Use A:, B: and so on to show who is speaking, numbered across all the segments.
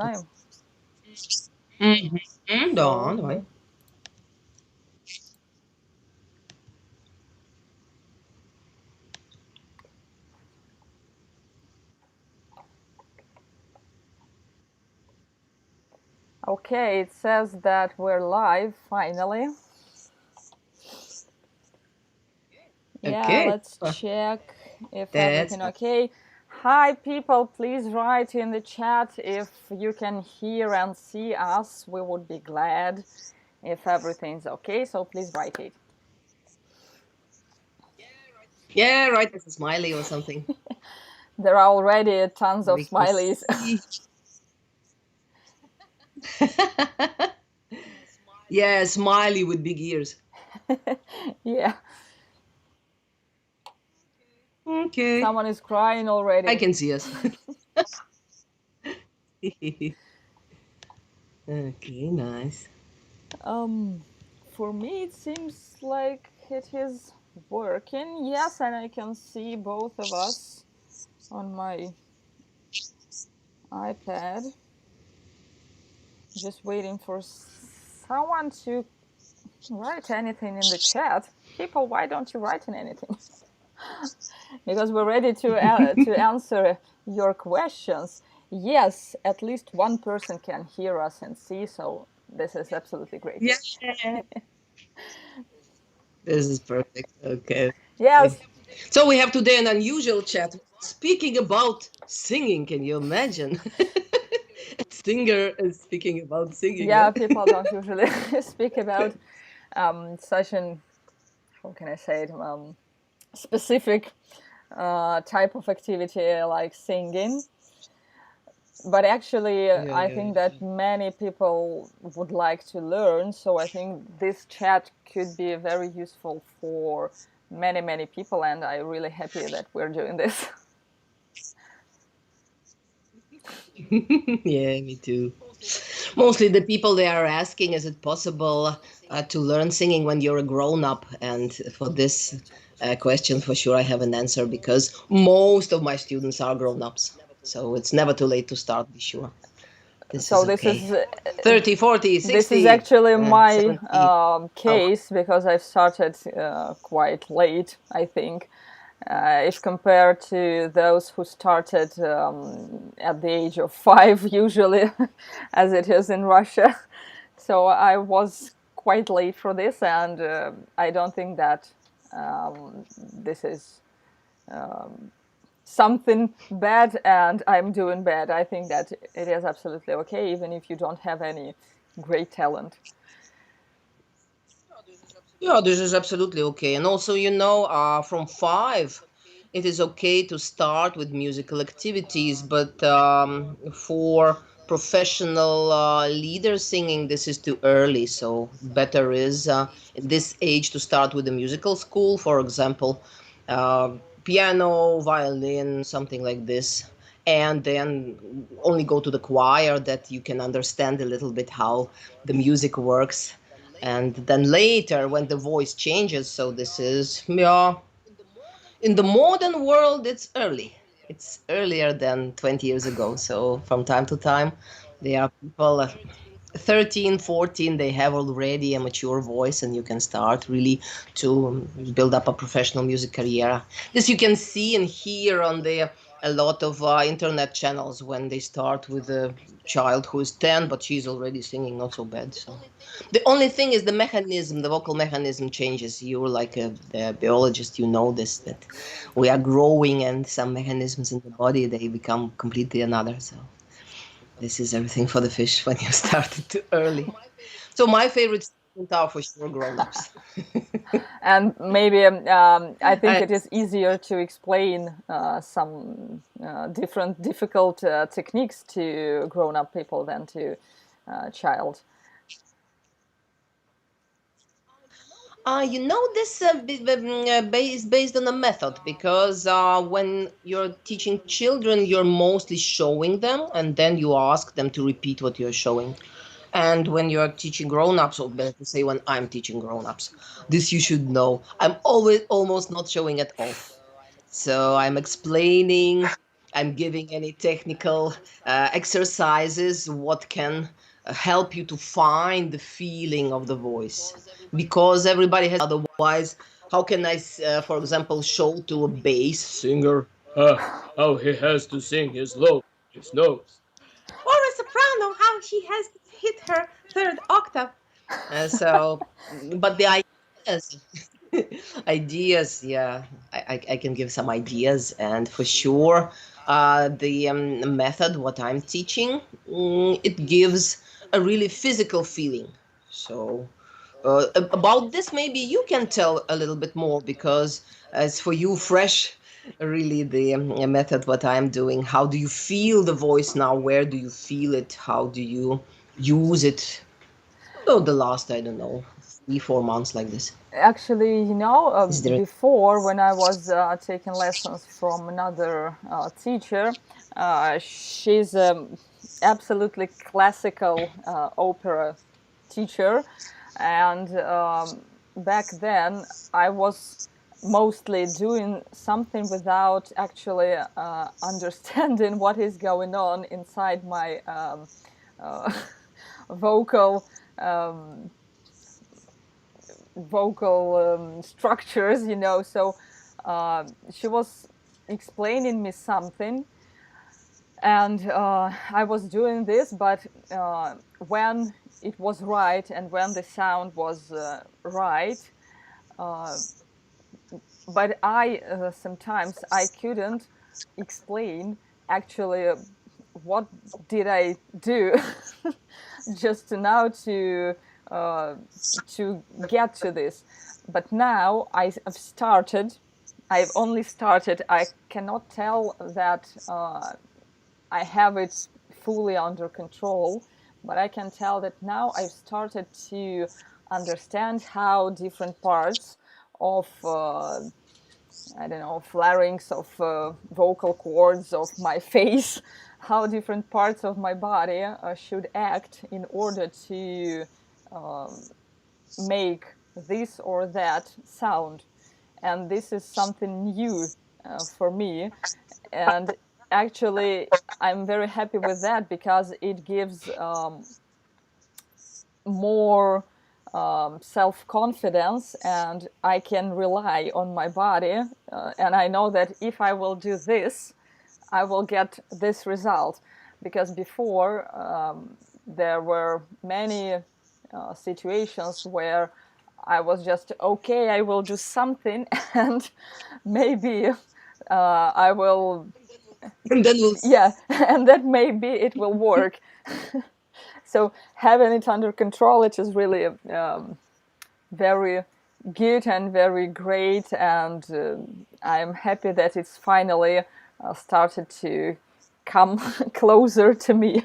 A: time.
B: Да,
A: So,
B: давай.
A: okay, it says that we're live finally. Yeah,
B: Okay.
A: let's check if
B: That's
A: everything okay. Hi people, please write in the chat if you can hear and see us. We would be glad if everything's okay, so please write it.
B: yeah, right. That's a smiley or something.
A: There are already tons of
B: We can
A: smileys.
B: see. Yeah, smiley with big ears.
A: Yeah,
B: Okay.
A: someone is crying
B: I
A: already.
B: can see us. Okay, nice.
A: Um, for me, it seems like it is working. Yes, and I can see both of us on my iPad. Just waiting for someone to write anything in the chat. People, why don't you write in anything? Because we're ready to answer your questions. Yes, at least one person can hear us and see, so this is absolutely great.
B: Yeah. This is perfect. Okay.
A: Yes,
B: So we have today an unusual chat. Speaking about singing, can you imagine? A singer is speaking about singing,
A: yeah,
B: huh?
A: people don't usually speak about such an, how can I say it, specific type of activity like singing. But actually,
B: Yeah,
A: I
B: yeah,
A: think
B: yeah.
A: that many people would like to learn. So I think this chat could be very useful for many, many people. And I'm really happy that we're doing this.
B: Yeah, me too. Mostly the people they are asking, is it possible to learn singing when you're a grown up? And for this question, for sure, I have an answer because most of my students are grown ups. So it's never too late to start, be sure. This
A: So
B: is
A: this
B: okay.
A: is
B: 30, 40,
A: this is
B: 60,
A: actually my
B: 70. Oh,
A: case because I've started quite late, I think. If compared to those who started at the age of 5, usually, as it is in Russia. So I was quite late for this, and I don't think that this is something bad and I'm doing bad. I think that it is absolutely okay, even if you don't have any great talent.
B: yeah, this is absolutely okay. And also, from 5, it is okay to start with musical activities, but for professional leader singing, this is too early. So, better is in this age to start with a musical school, for example, uh, piano, violin, something like this. And then only go to the choir that you can understand a little bit how the music works, and then later when the voice changes. So this is, yeah, in the modern world it's early, it's earlier than 20 years ago. So from time to time there are people 13, 14, they have already a mature voice, and you can start really to build up a professional music career. This you can see and hear on the a lot of internet channels when they start with a child who is 10, but she's already singing not so bad. So the only thing is the mechanism, the vocal mechanism changes. You're like a biologist, you know this, that we are growing, and some mechanisms in the body, they become completely another. So this is everything for the fish when you started too early. So my favorite students are for sure grown-ups.
A: And maybe I think
B: I,
A: it is easier to explain some different difficult techniques to grown-up people than to child.
B: this is based on a method, because when you're teaching children, you're mostly showing them, and then you ask them to repeat what you're showing. And when you're teaching grown-ups, or better to say, when I'm teaching grown-ups, this you should know, I'm always almost not showing at all. So I'm explaining. I'm giving any technical exercises what can help you to find the feeling of the voice, because everybody has otherwise how can for example, show to a bass singer how he has to sing his low his nose, or a soprano how she has to hit her third octave. So, but the ideas, ideas, yeah, I can give some ideas, and for sure, the method what I'm teaching, it gives a really physical feeling. So, about this, maybe you can tell a little bit more, because as for you, fresh, really the method what I'm doing. How do you feel the voice now? Where do you feel it? How do you use it? Oh, the last, I don't know, 3 4 months like this.
A: Actually,
B: Is there?
A: before, when I was taking lessons from another teacher, she's absolutely classical opera teacher, and back then I was mostly doing something without actually understanding what is going on inside my uh, vocal um, vocal structures, So she was explaining me something, and I was doing this, but when it was right and when the sound was right, uh, but I sometimes I couldn't explain actually what did I do just now uh, to get to this. But now I've started. I've only started. I cannot tell that I have it fully under control, but I can tell that now I've started to understand how different parts of I don't know, larynx, of vocal cords, of my face, how different parts of my body should act in order to um, make this or that sound. And this is something new for me. And actually, I'm very happy with that because it gives more self confidence, and I can rely on my body. And I know that if I will do this, I will get this result. Because before, there were many situations where I was just okay, I will do something, and maybe I will,
B: And then we'll.
A: yeah, and that maybe it will work. So having it under control, it is really very good and very great, and I'm happy that it's finally started to come closer to me.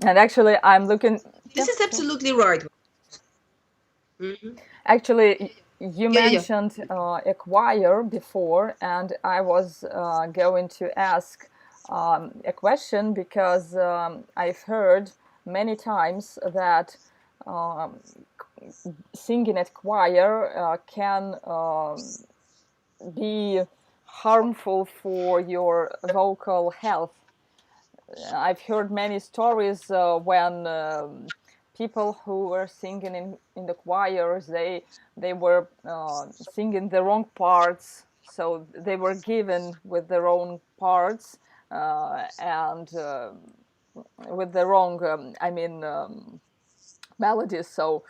A: And actually, I'm looking. Yeah,
B: This is
A: sure.
B: absolutely right. Mhm.
A: Actually, you
B: Yeah, yeah,
A: mentioned a choir before, and I was going to ask a question because I've heard many times that um, singing at choir can be harmful for your vocal health. I've heard many stories when people who were singing in the choirs, they were singing the wrong parts, so they were given with the wrong parts and with the wrong, melodies. So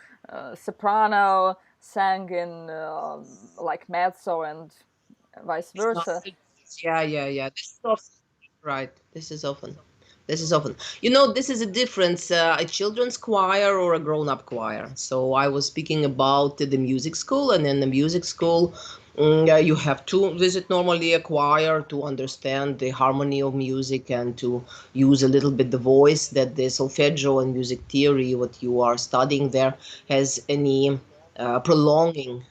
A: soprano sang in like mezzo and vice versa.
B: yeah, yeah, yeah. This is often right. This is often. This is often. You know, this is a difference. A children's choir or a grown-up choir. So I was speaking about the music school, and in the music school, you have to visit normally a choir to understand the harmony of music and to use a little bit the voice that the solfeggio and music theory, what you are studying there, has any prolonging.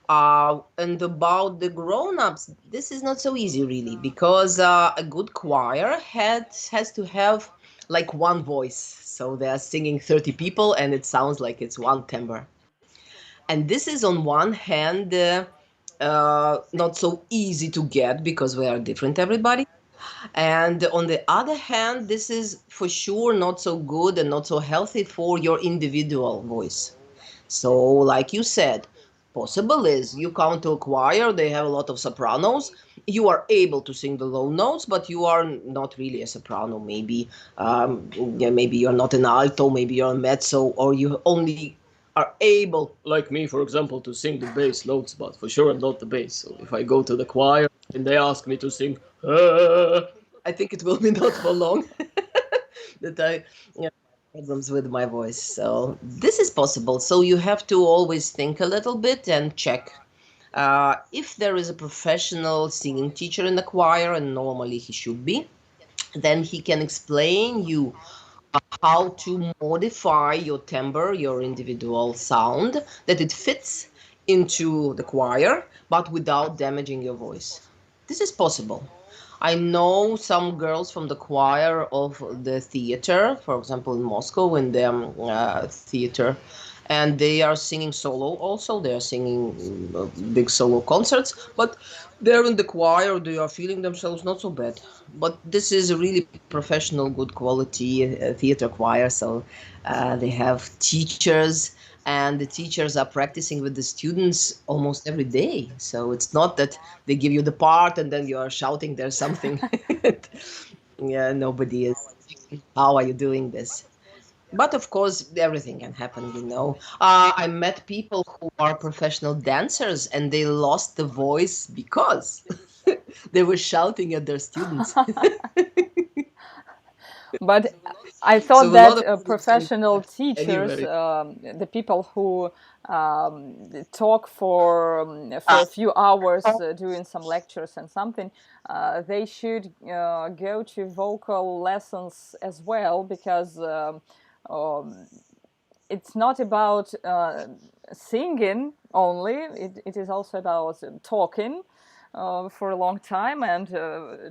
B: And about the grown-ups, this is not so easy really, because a good choir has to have like one voice. So they are singing 30 people and it sounds like it's one timbre. And this is on one hand not so easy to get because we are different, everybody. And on the other hand, this is for sure not so good and not so healthy for your individual voice. So, like you said, possible is you come to a choir, they have a lot of sopranos. You are able to sing the low notes, but you are not really a soprano. Maybe, yeah, maybe you're not an alto, maybe you're a mezzo, or you only are able, like me, for example, to sing the bass notes, but for sure I'm not the bass. So if I go to the choir and they ask me to sing, I think it will be not for long that I problems with my voice. So this is possible. So you have to always think a little bit and check. If there is a professional singing teacher in the choir, and normally he should be, then he can explain you how to modify your timbre, your individual sound, that it fits into the choir, but without damaging your voice. This is possible. I know some girls from the choir of the theater, for example, in Moscow, in the theater, and they are singing solo also. They are singing big solo concerts, but they're in the choir. They are feeling themselves not so bad. But this is a really professional, good quality theater choir. So they have teachers, and the teachers are practicing with the students almost every day. So it's not that they give you the part and then you are shouting there's something. Yeah, nobody is. How are you doing this? But of course, everything can happen, you know. I met people who are professional dancers and they lost the voice because they were shouting at their students.
A: But I thought
B: So a lot
A: that
B: of things can
A: professional
B: happen
A: teachers,
B: anywhere.
A: the people who talk for a few hours doing some lectures and something, they should go to vocal lessons as well, because um, it's not about singing only. It is also about talking for a long time and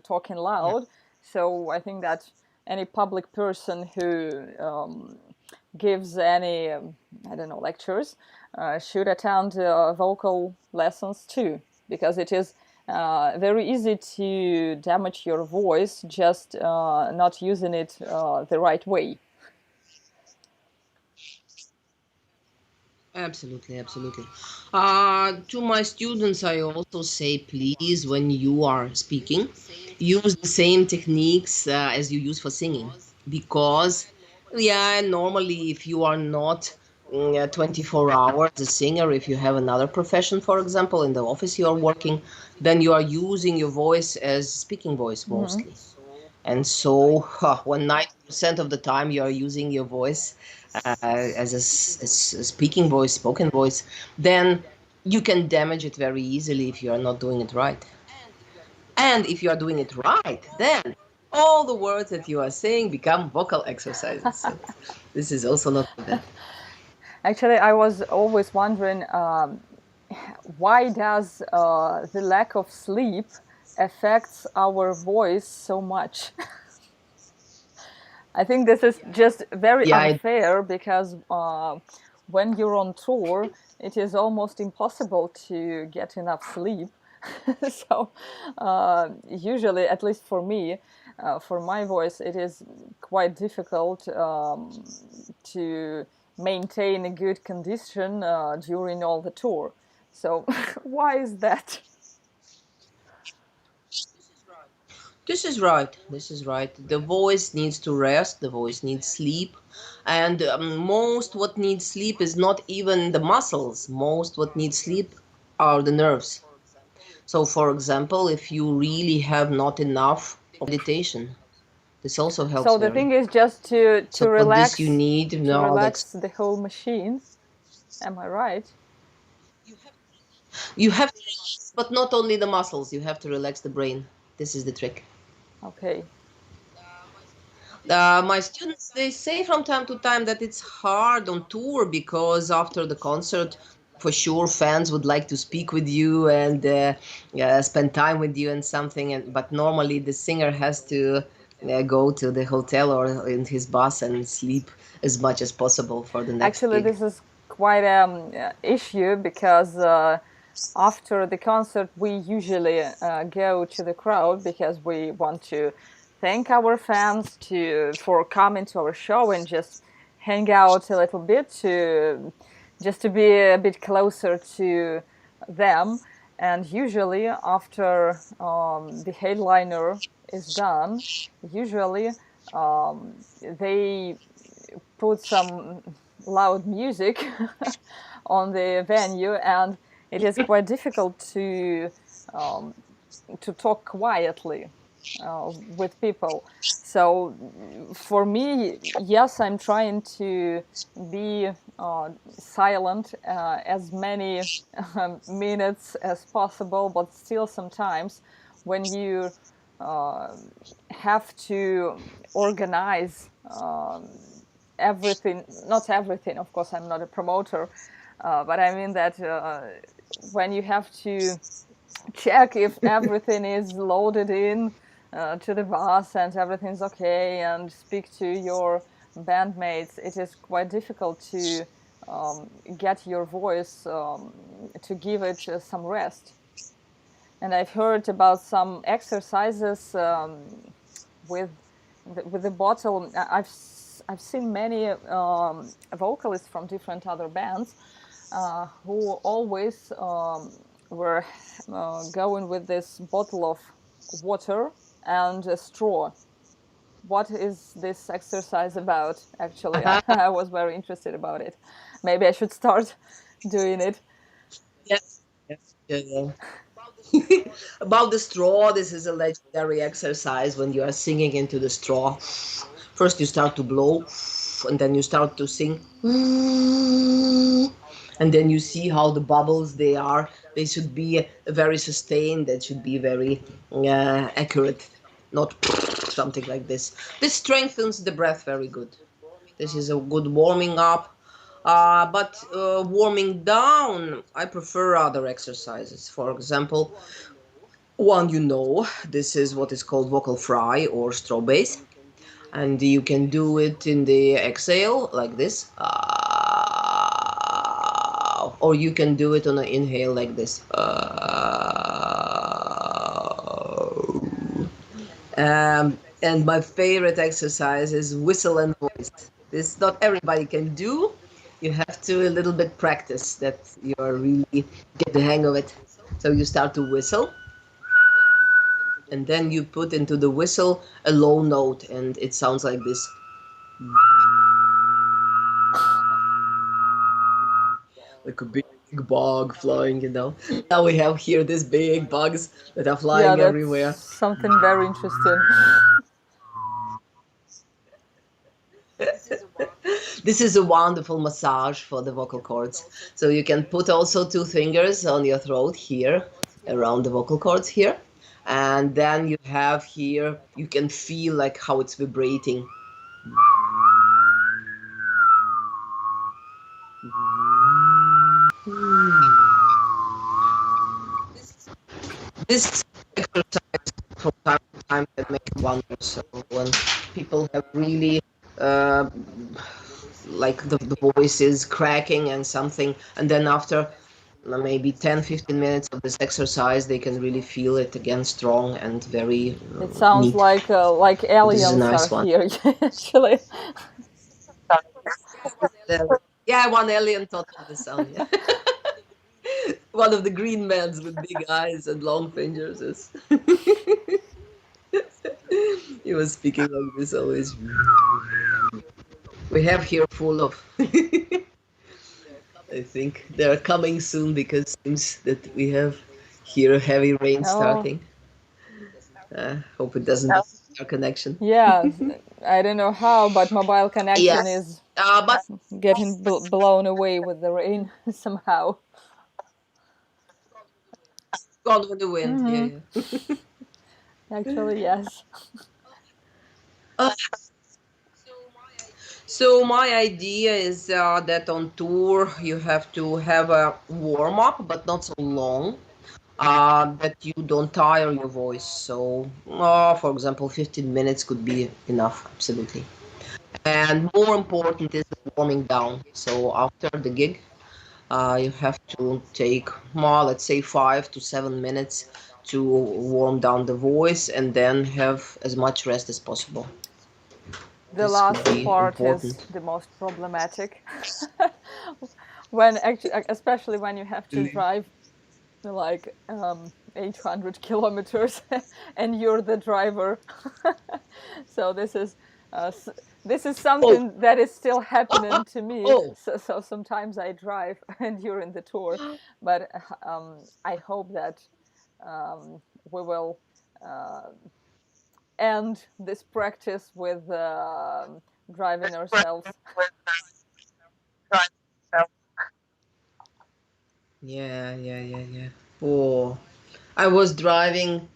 A: talking
B: Yeah.
A: loud. So I think that any public person who gives any, I don't know, lectures should attend vocal lessons too, because it is very easy to damage your voice just not using it the right way.
B: Absolutely, absolutely. To my students, I also say, please, when you are speaking, use the same techniques as you use for singing. Because, yeah, normally, if you are not 24 hours a singer, if you have another profession, for example, in the office you are working, then you are using your voice as speaking voice
A: Mm-hmm.
B: mostly. And so, when 90% of the time you are using your voice as a speaking voice, spoken voice, then you can damage it very easily if you are not doing it right. And if you are doing it right, then all the words that you are saying become vocal exercises. So this is also not so bad.
A: Actually, I was always wondering, why does the lack of sleep affects our voice so much? I think this is just very
B: Yeah,
A: unfair, because when you're on tour, it is almost impossible to get enough sleep. So, usually, at least for me, for my voice, it is quite difficult to maintain a good condition during all the tour. So, why is that?
B: this is right. This is right. The voice needs to rest. The voice needs sleep, and most what needs sleep is not even the muscles. Most what needs sleep are the nerves. So, for example, if you really have not enough of meditation, this also helps
A: So the
B: very.
A: thing is just
B: So for this, you need
A: to
B: like
A: relax the whole machine. Am I right?
B: you have to relax, but not only the muscles. You have to relax the brain. This is the trick.
A: Okay.
B: My students, they say from time to time that it's hard on tour because after the concert, for sure fans would like to speak with you and yeah, spend time with you and something. And but normally the singer has to go to the hotel or in his bus and sleep as much as possible for the next
A: Actually,
B: gig.
A: this is quite issue, because after the concert, we usually go to the crowd because we want to thank our fans for coming to our show and just hang out a little bit just to be a bit closer to them. And usually, after the headliner is done, usually they put some loud music on the venue, and it is quite difficult um, to talk quietly with people. So for me, yes, I'm trying to be silent as many minutes as possible, but still sometimes when you uh, have to organize everything, not everything, of course, I'm not a promoter, but I mean that when you have to check if everything is loaded in to the bus and everything's okay and speak to your bandmates, it is quite difficult to get your voice to give it some rest. And I've heard about some exercises with with the bottle. I've seen many vocalists from different other bands who always were going with this bottle of water and a straw. What is this exercise about? Actually, I was very interested about it. Maybe I should start doing it.
B: Yes. Yes. Yeah, yeah. About the straw, this is a legendary exercise when you are singing into the straw. First, you start to blow, and then you start to sing. And then you see how the bubbles they are. They should be very sustained. That should be very accurate, not something like this. This strengthens the breath very good. This is a good warming up. But warming down, I prefer other exercises. For example, one this is what is called vocal fry or straw bass, and you can do it in the exhale like this, or you can do it on an inhale like this. And my favorite exercise is whistle and voice. This not everybody can do. You have to a little bit practice that you are really get the hang of it. So you start to whistle, and then you put into the whistle a low note, and it sounds like this. Like a big bug flying. Now we have here these big bugs that are
A: Yeah,
B: flying
A: that's
B: everywhere.
A: something very interesting.
B: This is a wonderful massage for the vocal cords. So you can put also two fingers on your throat here, around the vocal cords here. And then you have here, you can feel like how it's vibrating. This exercise from time to time can make wonders. So when people have really uh, like the voice is cracking and something, and then after maybe 10-15 minutes of this exercise, they can really feel it again strong and very
A: It sounds
B: neat.
A: like
B: This is a
A: aliens are
B: nice one.
A: here, actually.
B: Yeah, one alien taught me the sound. Yeah. One of the green men with big eyes and long fingers. Is he was speaking like this always. We have here full of. I think they're coming soon because it seems that we have here heavy rain
A: Oh,
B: starting. Hope it doesn't affect our connection.
A: yeah. I don't know how, but mobile connection
B: Yes,
A: is
B: but
A: getting blown away with the rain somehow.
B: gone with the wind. Yeah,
A: Hmm.
B: yeah.
A: Actually, yes.
B: Uh, so my idea is that on tour you have to have a warm up, but not so long. That you don't tire your voice. So, for example, 15 minutes could be enough, absolutely. And more important is the warming down. So after the gig, You have to take more, let's say, 5 to 7 minutes to warm down the voice and then have as much rest as possible.
A: The
B: This could
A: last
B: be
A: part is
B: important.
A: the most problematic. When actually, especially when you have to drive like 800 kilometers and you're the driver. So uh, this is
B: Oh,
A: something that is still happening to me.
B: oh,
A: So sometimes I drive and during the tour, but I hope that we will uh, end this practice with driving ourselves.
B: yeah, yeah, yeah, yeah. Oh, I was driving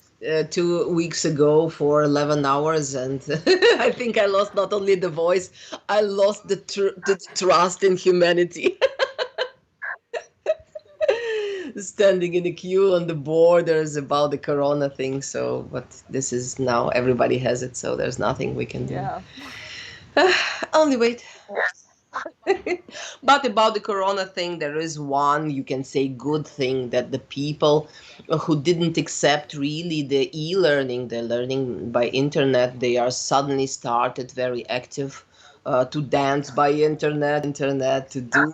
B: 2 weeks ago for 11 hours, and I think I lost not only the voice, I lost the trust in humanity. Standing in a queue on the borders about the corona thing. So, but this is now everybody has it, so there's nothing we can do.
A: Yeah,
B: Only wait. But about the corona thing, there is one, you can say, good thing, that the people who didn't accept really the e-learning, the learning by internet, they are suddenly started very active to dance by internet, to do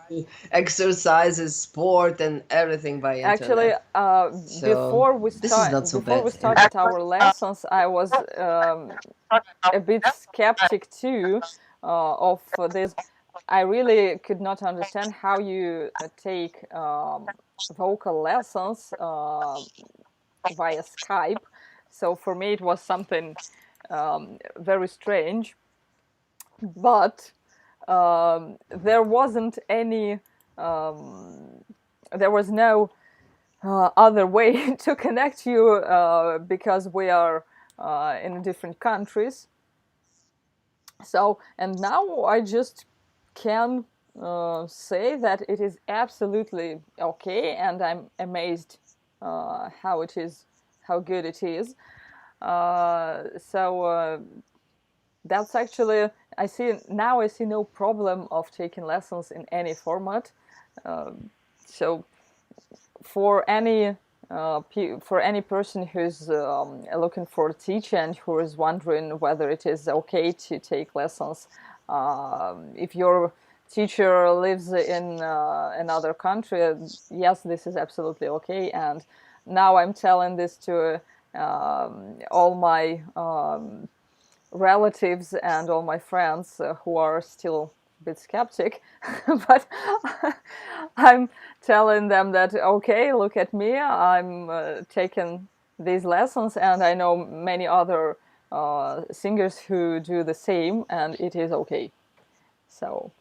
B: exercises, sport, and everything by
A: actually,
B: internet. So this is not so
A: before we
B: bad.
A: started our lessons, I was a bit skeptic too of this. I really could not understand how you take vocal lessons via Skype. So for me, it was something very strange. But there wasn't any. There was no other way to connect you because we are in different countries. So, and now I just can say that it is absolutely okay, and I'm amazed how it is, how good it is. So that's actually, I see now, I see no problem of taking lessons in any format. So for any for any person who's looking for a teacher and who is wondering whether it is okay to take lessons, if your teacher lives in another country, yes, this is absolutely okay. And now I'm telling this to all my relatives and all my friends who are still a bit skeptic, but I'm telling them that okay, look at me, I'm taking these lessons, and I know many other singers who do the same, and it is okay. So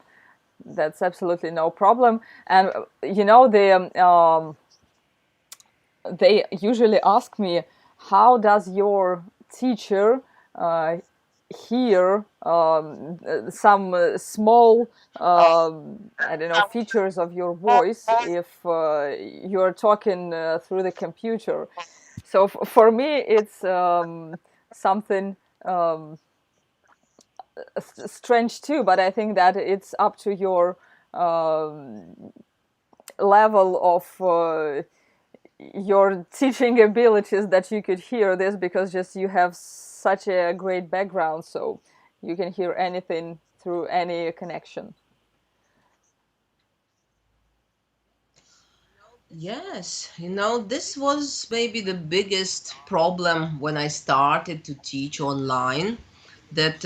A: that's absolutely no problem. And they usually ask me, how does your teacher uh, hear some small I don't know, features of your voice if you're talking through the computer? So for me it's something strange too, but I think that it's up to your level of your teaching abilities that you could hear this, because just you have such a great background, so you can hear anything through any connection.
B: Yes, this was maybe the biggest problem when I started to teach online. That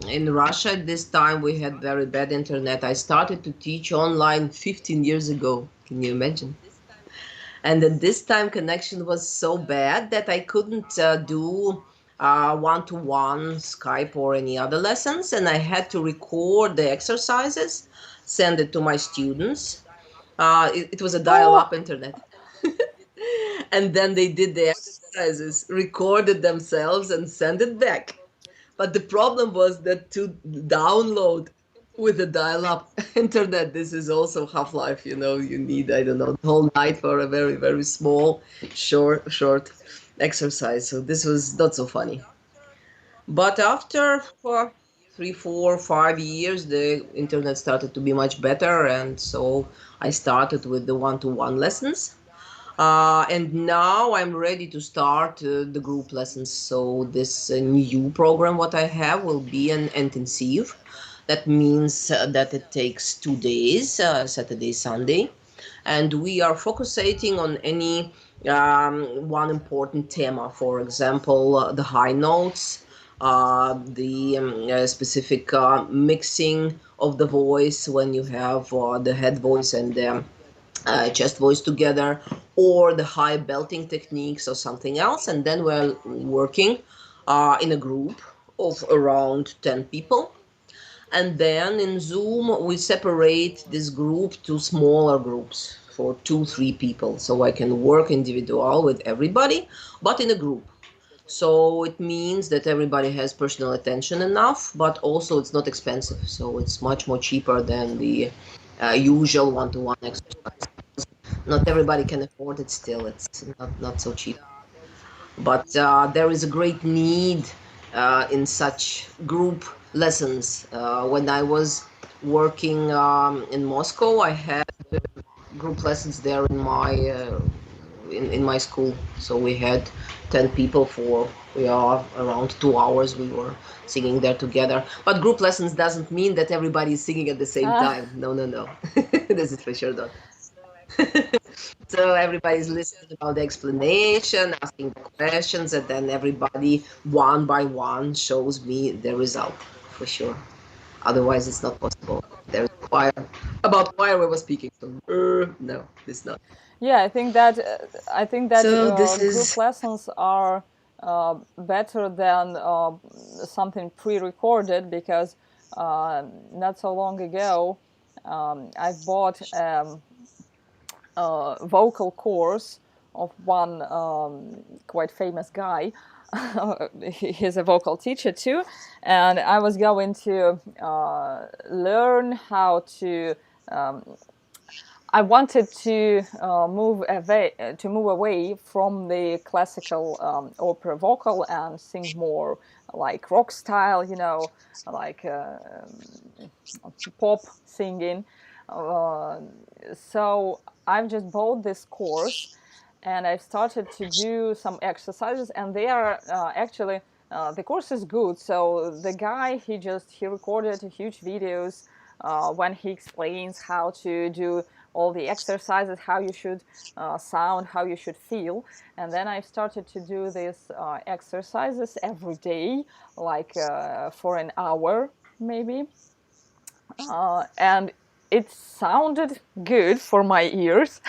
B: in Russia at this time we had very bad internet. I started to teach online 15 years ago. Can you imagine? And at this time connection was so bad that I couldn't do one-to-one Skype or any other lessons, and I had to record the exercises, send it to my students. It was a
A: Oh,
B: dial-up internet. And then they did the exercises, recorded themselves, and sent it back. But the problem was that to download with the dial-up internet, this is also half-life. You need, I don't know, the whole night for a very, very small, short exercise. So this was not so funny. But after 3, 4, 5 years, the internet started to be much better, and so I started with the one-to-one lessons. And now I'm ready to start the group lessons. So this new program what I have will be an intensive. That means that it takes 2 days, Saturday, Sunday, and we are focusing on any one important tema. For example, the high notes, the specific mixing of the voice when you have the head voice and the chest voice together, or the high belting techniques or something else. And then we're working in a group of around 10 people. And then in Zoom, we separate this group to smaller groups for 2, 3 people. So I can work individual with everybody, but in a group. So it means that everybody has personal attention enough, but also it's not expensive. So it's much more cheaper than the usual one-to-one exercise. Not everybody can afford it still. It's not so cheap. But there is a great need in such group lessons. When I was working in Moscow, I had group lessons there in my school. So we had 10 people for around 2 hours. We were singing there together. But group lessons doesn't mean that everybody is singing at the same
A: Ah,
B: time. No, no, no. This is for sure not. So everybody's listening about the explanation, asking the questions, and then everybody one by one shows me the result for sure. Otherwise, it's not possible. There's a choir. About choir, we were speaking. So no, it's not.
A: yeah, I think that
B: So this
A: group
B: is
A: lessons are better than something pre-recorded because not so long ago I've bought vocal course of one quite famous guy. He's a vocal teacher too, and I was going to learn how to. I wanted to move away from the classical opera vocal and sing more like rock style, like pop singing. Uh, so I've just bought this course and I've started to do some exercises, and they are actually the course is good. So the guy he recorded huge videos when he explains how to do all the exercises, how you should sound, how you should feel. And then I've started to do these exercises every day, like for an hour maybe. And it sounded good for my ears.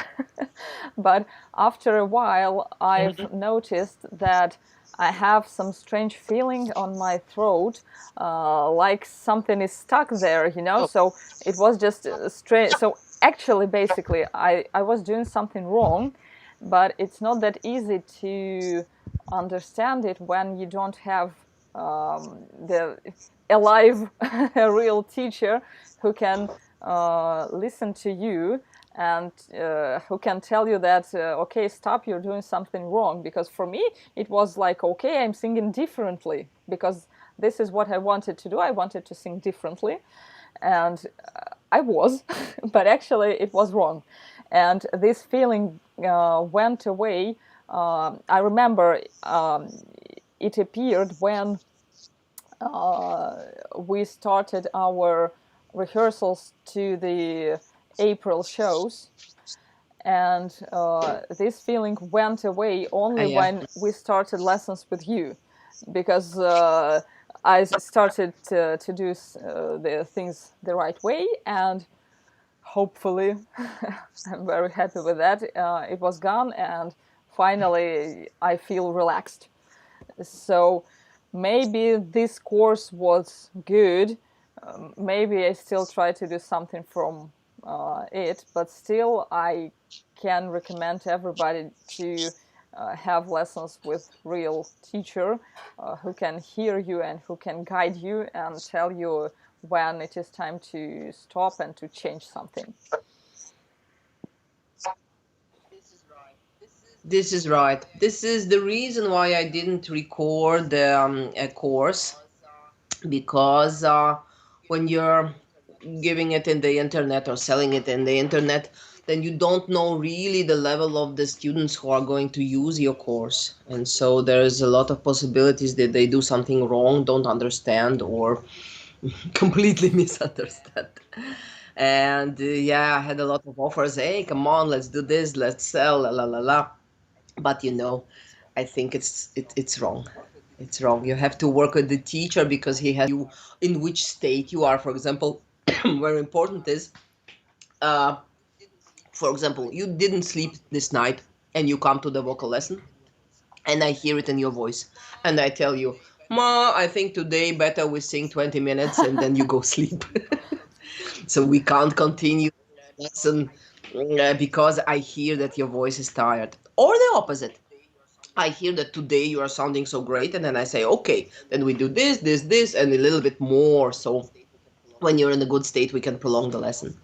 A: But after a while, I've noticed that I have some strange feeling on my throat, like something is stuck there, So it was just strange. So actually, basically, I was doing something wrong, but it's not that easy to understand it when you don't have the alive real teacher who can listen to you and who can tell you that okay, stop, you're doing something wrong. Because for me it was like, okay, I'm singing differently because this is what I wanted to do. I wanted to sing differently, and I was but actually it was wrong. And this feeling went away. I remember it appeared when we started our rehearsals to the April shows, and this feeling went away only
B: yeah.
A: when we started lessons with you, because I started to do the things the right way, and hopefully I'm very happy with that. It was gone, and finally I feel relaxed. So maybe this course was good. Maybe I still try to do something from it, but still I can recommend everybody to have lessons with real teacher who can hear you and who can guide you and tell you when it is time to stop and to change something.
B: This is right. This is the reason why I didn't record a course because when you're giving it in the internet or selling it in the internet, then you don't know really the level of the students who are going to use your course. And so there's a lot of possibilities that they do something wrong, don't understand, or completely misunderstand. And yeah, I had a lot of offers. Hey, come on, let's do this, let's sell, la la la la. But I think it's wrong. It's wrong. You have to work with the teacher because he has you in which state you are. For example, very important is, uh, for example, you didn't sleep this night and you come to the vocal lesson and I hear it in your voice and I tell you, Ma, I think today better we sing 20 minutes and then you go sleep. So we can't continue the lesson because I hear that your voice is tired. Or the opposite. I hear that today you are sounding so great, and then I say, okay, then we do this, this, this, and a little bit more. So when you're in a good state, we can prolong the lesson.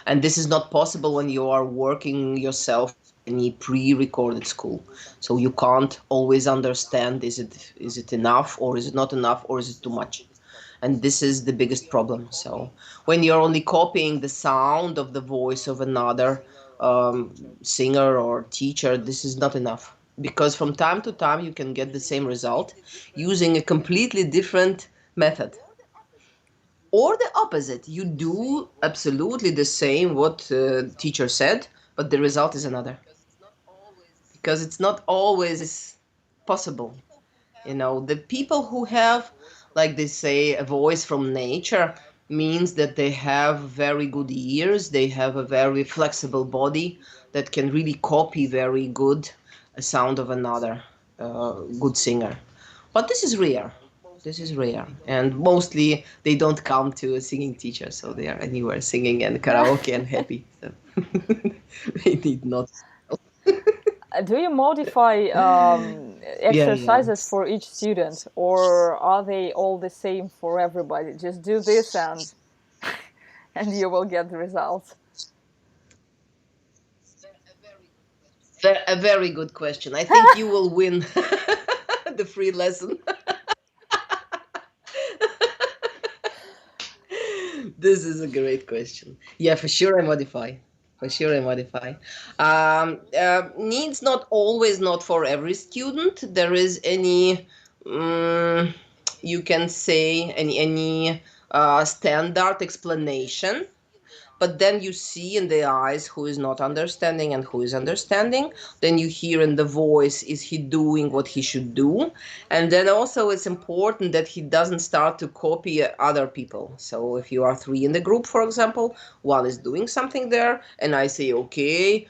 B: And this is not possible when you are working yourself in any pre-recorded school. So you can't always understand, is it enough or is it not enough or is it too much? And this is the biggest problem. So when you're only copying the sound of the voice of another singer or teacher, this is not enough, because from time to time you can get the same result using a completely different method. Or the opposite, you do absolutely the same what teacher said, but the result is another, because it's not always possible. The people who have, like they say, a voice from nature means that they have very good ears, they have a very flexible body that can really copy very good a sound of another good singer. But this is rare. This is rare. And mostly they don't come to a singing teacher, so they are anywhere singing and karaoke and happy. So they need not.
A: Do you modify
B: Yeah, yeah.
A: exercises for each student, or are they all the same for everybody? Just do this and you will get the results.
B: A very good question. I think you will win the free lesson. This is a great question. Yeah, for sure I modify. For sure I modify. Needs not always not for every student. There is any, um, you can say, any standard explanation, but then you see in the eyes who is not understanding and who is understanding. Then you hear in the voice, is he doing what he should do? And then also it's important that he doesn't start to copy other people. So if you are three in the group, for example, one is doing something there and I say, okay,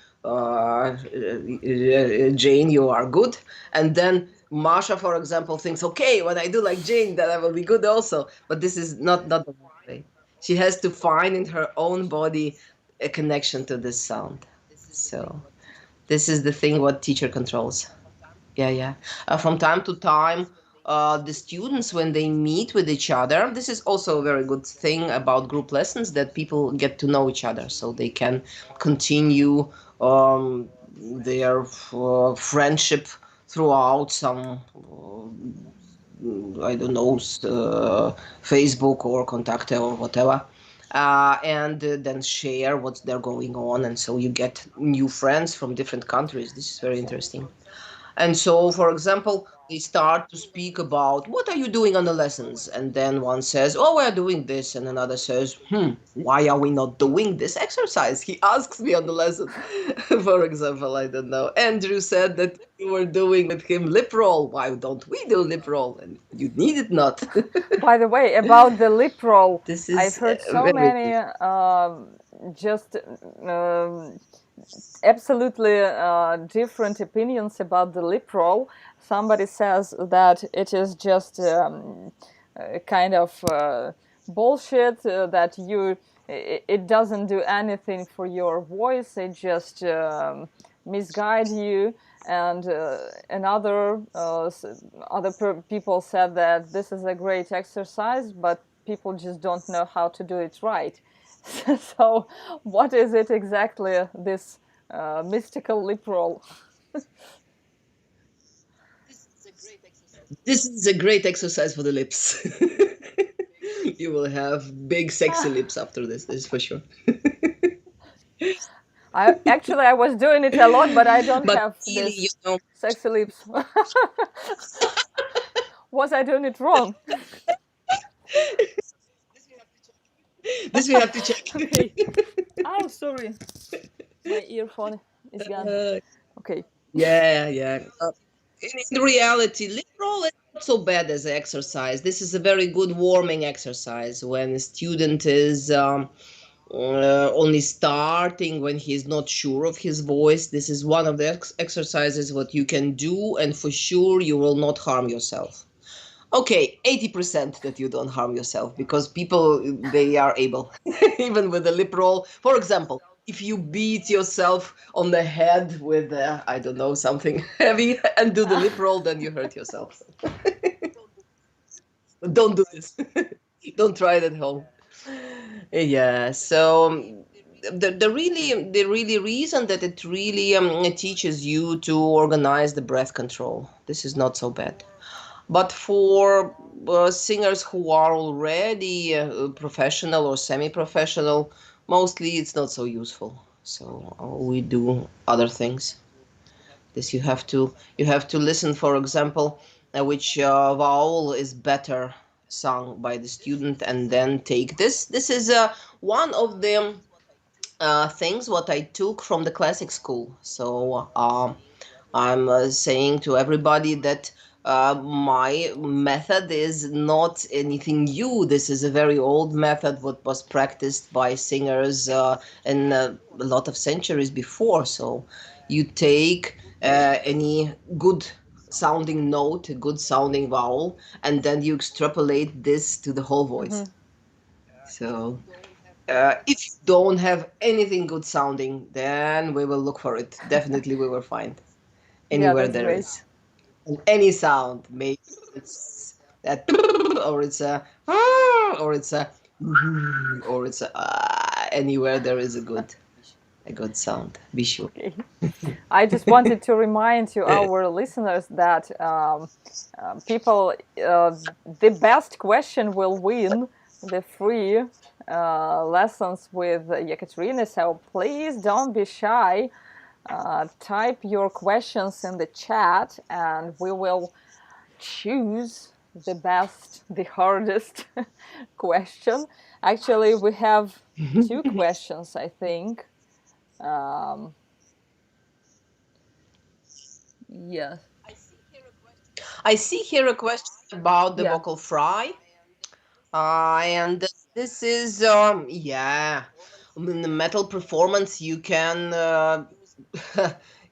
B: Jane, you are good. And then Masha, for example, thinks, okay, when I do like Jane, then I will be good also. But this is not the way. She has to find in her own body a connection to this sound. So this is the thing what teacher controls. Yeah, yeah. From time to time, the students, when they meet with each other, this is also a very good thing about group lessons, that people get to know each other, so they can continue their friendship throughout some I don't know, Facebook or Contacte or whatever, and then share what's there going on, and so you get new friends from different countries. This is very interesting. And so, for example, they start to speak about what are you doing on the lessons, and then one says, "Oh, we're doing this," and another says, why are we not doing this exercise? He asks me on the lesson. For example, I don't know. Andrew said that you were doing with him lip roll. Why don't we do lip roll? And you need it not.
A: By the way, about the lip roll,
B: This
A: I've
B: is
A: heard so
B: very
A: many just absolutely different opinions about the lip roll. Somebody says that it is just a kind of bullshit, that it doesn't do anything for your voice. It just misguide you. And other people said that this is a great exercise, but people just don't know how to do it right. So what is it exactly, this mystical lip roll?
B: this is a great exercise for the lips. You will have big sexy lips after this is for sure.
A: I was doing it a lot, but I don't
B: But
A: have
B: really,
A: this sexy lips. Was I doing it wrong?
B: this we have to check.
A: Okay. Oh, sorry. My earphone is gone. Okay.
B: Yeah, yeah. In reality, literal is not so bad as an exercise. This is a very good warming exercise when a student is only starting, when he's not sure of his voice. This is one of the exercises what you can do, and for sure you will not harm yourself. Okay, 80% that you don't harm yourself because people they are able, even with the lip roll. For example, if you beat yourself on the head with I don't know, something heavy and do the lip roll, then you hurt yourself. Don't do this. Don't try it at home. Yeah. So the really reason that it really it teaches you to organize the breath control. This is not so bad. But for singers who are already professional or semi-professional, mostly it's not so useful. So we do other things. This you have to listen, for example, which vowel is better sung by the student, and then take this. This is one of the things what I took from the classic school. So I'm saying to everybody that my method is not anything new. This is a very old method what was practiced by singers in a lot of centuries before. So you take any good sounding note, a good sounding vowel, and then you extrapolate this to the whole voice. So if you don't have anything good sounding, then we will look for it. Definitely, we will find
A: Yeah,
B: anywhere
A: that's
B: there
A: great.
B: is. And any sound, maybe it's that, or it's a, or it's a, or it's a, anywhere there is a good sound. Be sure.
A: Okay. I just wanted to remind you, our listeners, that people, the best question will win the free lessons with Ekaterina. So please don't be shy. Type your questions in the chat, and we will choose the best, the hardest question. Actually, we have two questions, I think. Um, yes.
B: I see here a question about the
A: Yeah.
B: vocal fry. And this is, yeah, in the metal performance, you can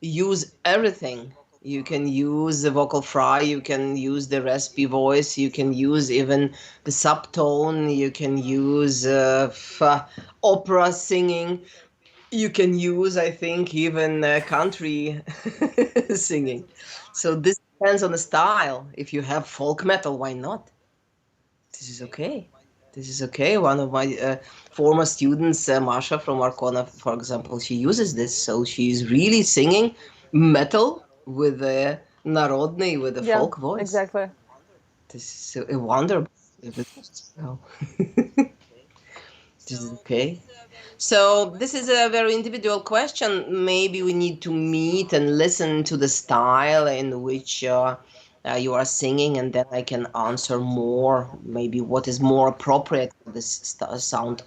B: use everything. You can use the vocal fry, you can use the raspy voice, you can use even the subtone, you can use opera singing, you can use, I think, even country singing. So this depends on the style. If you have folk metal, why not? This is okay. This is okay. One of my former students, Masha from Arcona, for example, she uses this. So she's really singing metal with a narodny, with a
A: Yeah,
B: folk voice.
A: exactly.
B: This is so a wonder. If it's, well, this is okay. So this is a very individual question. Maybe we need to meet and listen to the style in which you are singing, and then I can answer more. Maybe what is more appropriate for this sound,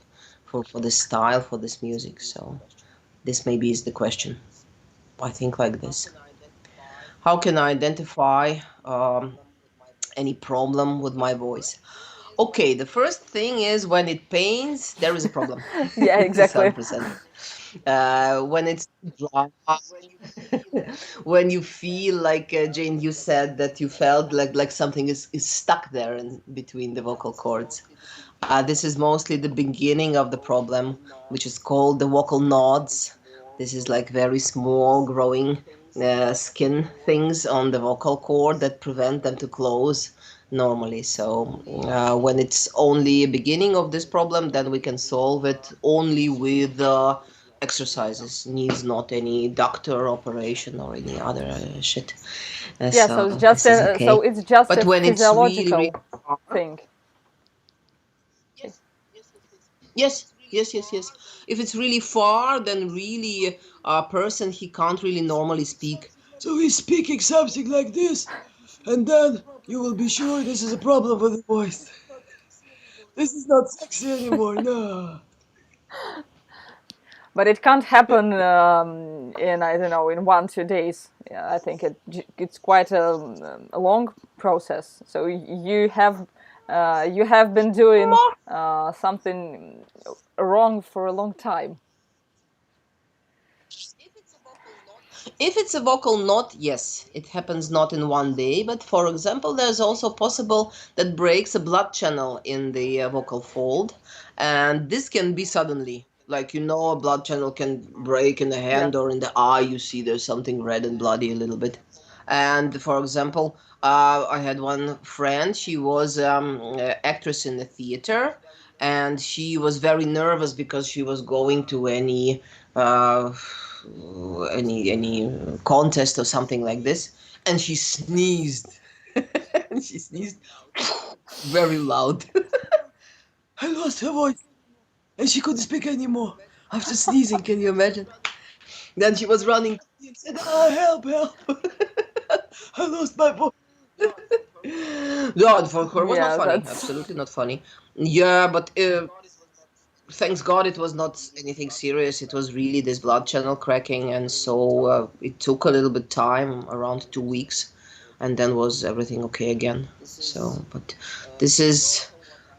B: for this style, for this music. So this maybe is the question. I think like this. How can I identify any problem with my voice? Okay, the first thing is when it pains, there is a problem.
A: Yeah, exactly.
B: 100%. When it's dry, when you feel like Jane, you said that you felt like something is stuck there in between the vocal cords. This is mostly the beginning of the problem, which is called the vocal nodes. This is like very small growing skin things on the vocal cord that prevent them to close normally. So when it's only a beginning of this problem, then we can solve it only with exercises. Needs not any doctor operation or any other shit.
A: Yeah, so it's
B: So
A: just
B: this is
A: a
B: okay.
A: so it's just
B: But
A: a
B: when it's really, really
A: physiological thing.
B: Yes, yes, yes, yes. If it's really far, then really a person he can't really normally speak. So he's speaking something like this, and then you will be sure this is a problem with the voice. This is not sexy anymore. No.
A: But it can't happen in, I don't know, in 1 2 days. Yeah, I think it's quite a long process. So you have been doing something wrong for a long time.
B: If it's a vocal knot, yes, it happens not in 1 day. But for example, there's also possible that breaks a blood channel in the vocal fold, and this can be suddenly. Like a blood channel can break in the
A: Yeah.
B: hand or in the eye. You see, there's something red and bloody a little bit. And for example, I had one friend. She was actress in the theater, and she was very nervous because she was going to uh, any contest or something like this, and she sneezed, and she sneezed very loud. I lost her voice, and she couldn't speak anymore after sneezing. Can you imagine? Then she was running and said, "Ah, help, help! I lost my voice." No, for her it was not
A: Yeah,
B: funny.
A: that's
B: Absolutely not funny. Yeah, but thanks God it was not anything serious. It was really this blood channel cracking, and so it took a little bit time, around 2 weeks, and then was everything okay again. So, but this is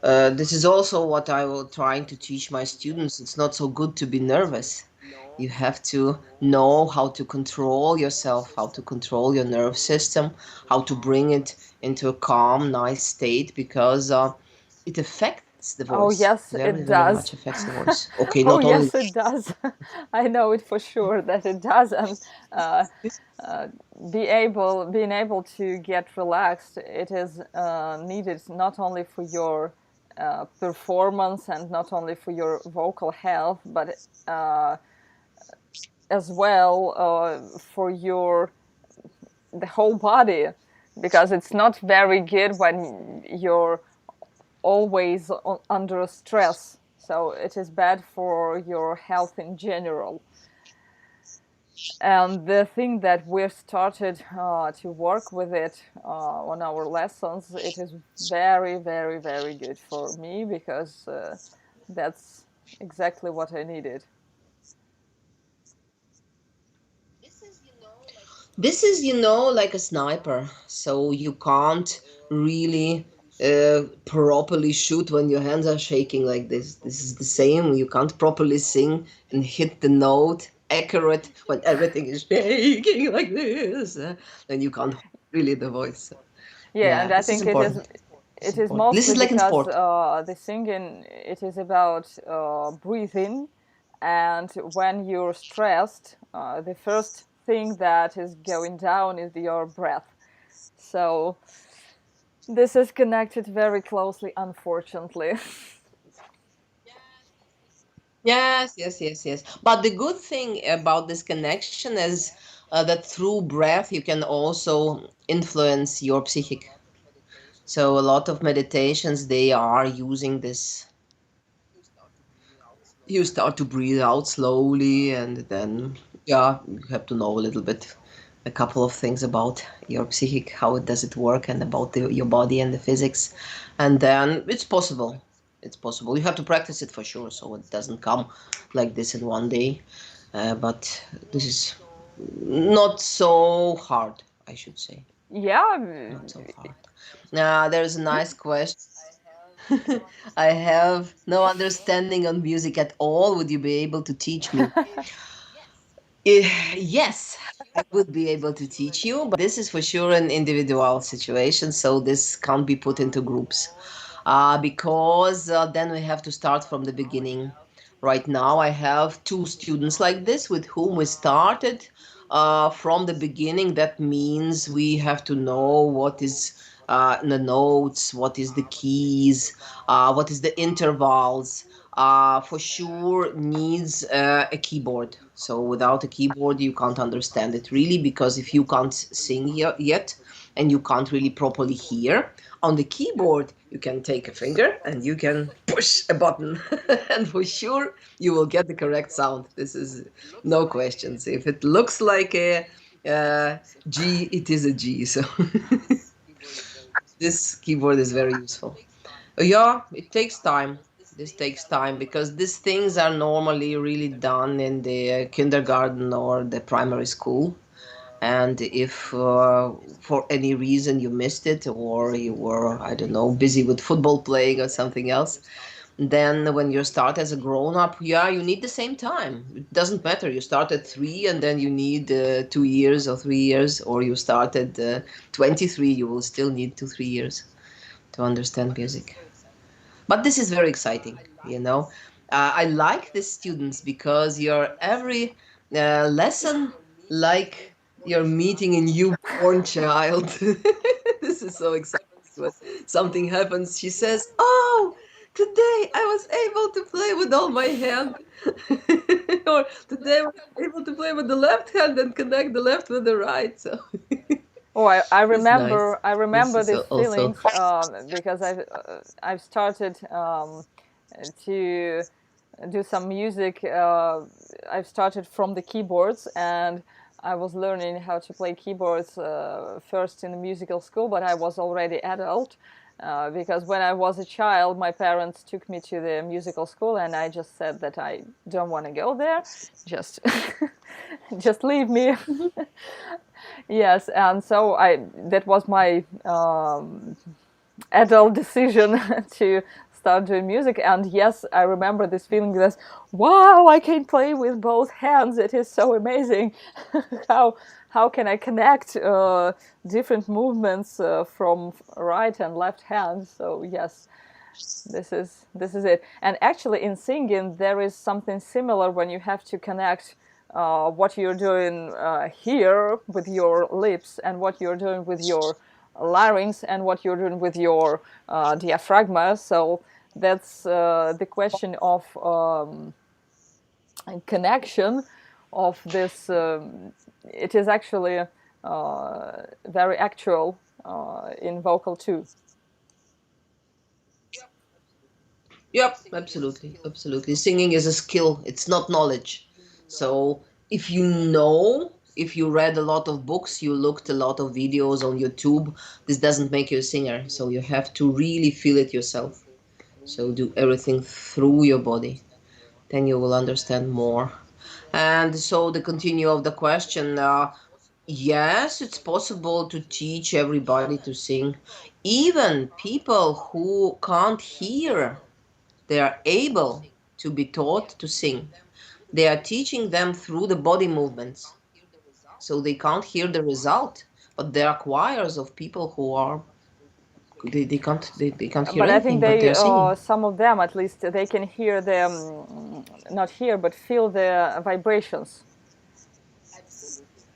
B: this is also what I will trying to teach my students. It's not so good to be nervous. You have to know how to control yourself, how to control your nerve system, how to bring it into a calm, nice state, because it affects the
A: oh
B: voice.
A: yes,
B: Very,
A: it
B: very much
A: does.
B: affects the voice. Okay,
A: Oh
B: not only.
A: yes, it does. I know it for sure that it does, and uh, uh, being able to get relaxed, it is needed not only for your performance and not only for your vocal health, but uh, as well for your the whole body, because it's not very good when you're always under stress. So it is bad for your health in general. And the thing that we started to work with it on our lessons, it is very, very, very good for me because that's exactly what I needed.
B: This is, like a sniper, so you can't really properly shoot when your hands are shaking like this. This is the same. You can't properly sing and hit the note accurate when everything is shaking like this. Then you can't hold really the voice.
A: Yeah, and
B: Yeah,
A: I
B: this is
A: think
B: important. This is
A: it is
B: important. This
A: mostly
B: is like in
A: because
B: sport.
A: the singing it is about breathing, and when you're stressed, the first thing that is going down is your breath. So this is connected very closely, unfortunately.
B: Yes, yes, yes, yes. But the good thing about this connection is that through breath you can also influence your psychic. So a lot of meditations they are using this. You start to breathe out slowly, and then you have to know a little bit, a couple of things about your psychic, how it does it work, and about your body and the physics, and then it's possible. It's possible. You have to practice it for sure, so it doesn't come like this in 1 day. But this is not so hard, I should say.
A: Yeah,
B: Not so hard. Now, there's a nice question. I have no understanding on music at all. Would you be able to teach me? Yes, I would be able to teach you, but this is for sure an individual situation, so this can't be put into groups. Because then we have to start from the beginning. Right now, I have two students like this with whom we started from the beginning. That means we have to know what is the notes, what is the keys, what is the intervals. For sure needs a keyboard. So without a keyboard, you can't understand it really, because if you can't sing yet, and you can't really properly hear. On the keyboard, you can take a finger and you can push a button, and for sure you will get the correct sound. This is no questions. If it looks like a G, it is a G. So this keyboard is very useful. Yeah, it takes time. This takes time because these things are normally really done in the kindergarten or the primary school. And if for any reason you missed it or you were, I don't know, busy with football playing or something else, then when you start as a grown up, yeah, you need the same time. It doesn't matter. You start at 3 and then you need 2 years or 3 years, or you start at 23, you will still need 2, 3 years to understand music. But this is very exciting, you know. I like the students because your every lesson, like you're meeting a newborn child. This is so exciting. When something happens, she says, "Oh, today I was able to play with all my hand," or "Today I was able to play with the left hand and connect the left with the right." So
A: Oh, I
B: it's nice.
A: remember I
B: This
A: remember
B: is
A: these
B: also.
A: feelings because I've started to do some music. I've started from the keyboards, and I was learning how to play keyboards first in the musical school, but I was already adult. Because when I was a child, my parents took me to the musical school, and I just said that I don't want to go there. Just, just leave me. Yes, and so I that was my adult decision to start doing music. And yes, I remember this feeling that, wow, I can play with both hands. It is so amazing. how how can I connect different movements from right and left hand? So yes, this is it. And actually, in singing, there is something similar when you have to connect what you're doing here with your lips and what you're doing with your larynx and what you're doing with your diaphragma. So that's the question of connection of this. It is actually very actual in vocal too.
B: Yep, absolutely, absolutely. Singing is a skill, it's not knowledge. So if you know, if you read a lot of books, you looked a lot of videos on YouTube, this doesn't make you a singer. So you have to really feel it yourself. So do everything through your body, then you will understand more. And so the continue of the question, yes, it's possible to teach everybody to sing. Even people who can't hear, they are able to be taught to sing. They are teaching them through the body movements. So they can't hear the result, but there are choirs of people who are they can't hear
A: But I think
B: anything, but
A: they,
B: they're singing.
A: some of them at least, they can hear them, not hear, but feel the vibrations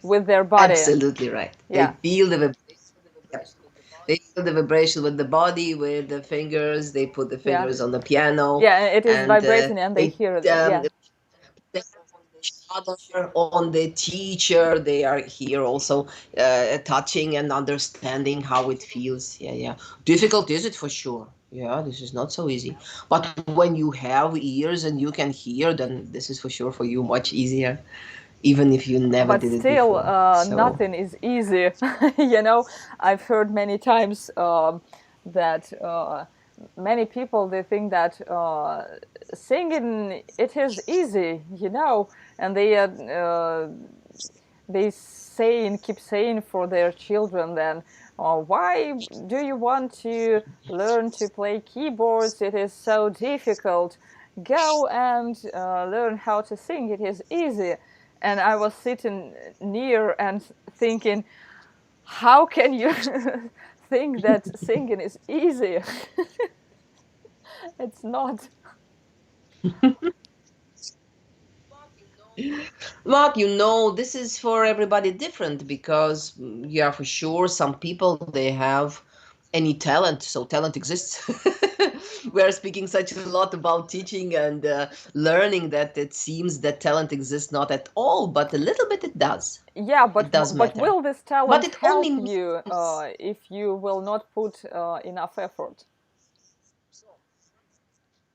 A: with their body.
B: Absolutely right. They
A: Yeah,
B: feel the yep. They feel the vibration with the body, with the fingers. They put the
A: yeah,
B: fingers on the piano,
A: yeah. It is
B: and
A: vibrating, and they
B: they
A: hear it. Yeah,
B: they on each other, on the teacher. They are here also touching and understanding how it feels. Yeah, yeah. Difficult is it for sure. Yeah, this is not so easy. But when you have ears and you can hear, then this is for sure for you much easier, even if you never
A: but
B: did it
A: still,
B: before. So
A: nothing is easy. You know, I've heard many times that many people, they think that singing, it is easy, you know, and they saying keep saying for their children then, why do you want to learn to play keyboards? It is so difficult. Go and learn how to sing. It is easy. And I was sitting near and thinking, how can you think that singing is easy? It's not.
B: Mark, this is for everybody different because, yeah, for sure, some people they have any talent. So talent exists. We are speaking such a lot about teaching and learning that it seems that talent exists not at all, but a little bit it does.
A: Yeah,
B: It does
A: but
B: matter.
A: will this
B: But
A: talent
B: it only
A: help you
B: means
A: if you will not put enough effort?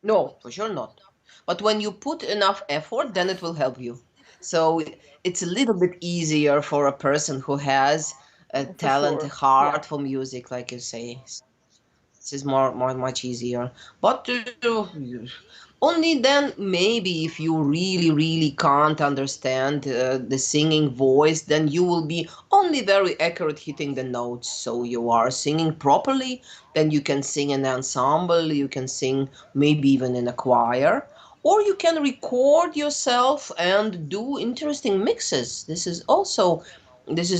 B: no, for sure not. But when you put enough effort, then it will help you. So it's a little bit easier for a person who has a
A: For
B: talent, a
A: sure. Yeah.
B: heart for music, like you say. This is more much easier. But only then maybe if you really can't understand the singing voice, then you will be only very accurate hitting the notes. So you are singing properly, then you can sing in an ensemble, you can sing maybe even in a choir. Or you can record yourself and do interesting mixes. This is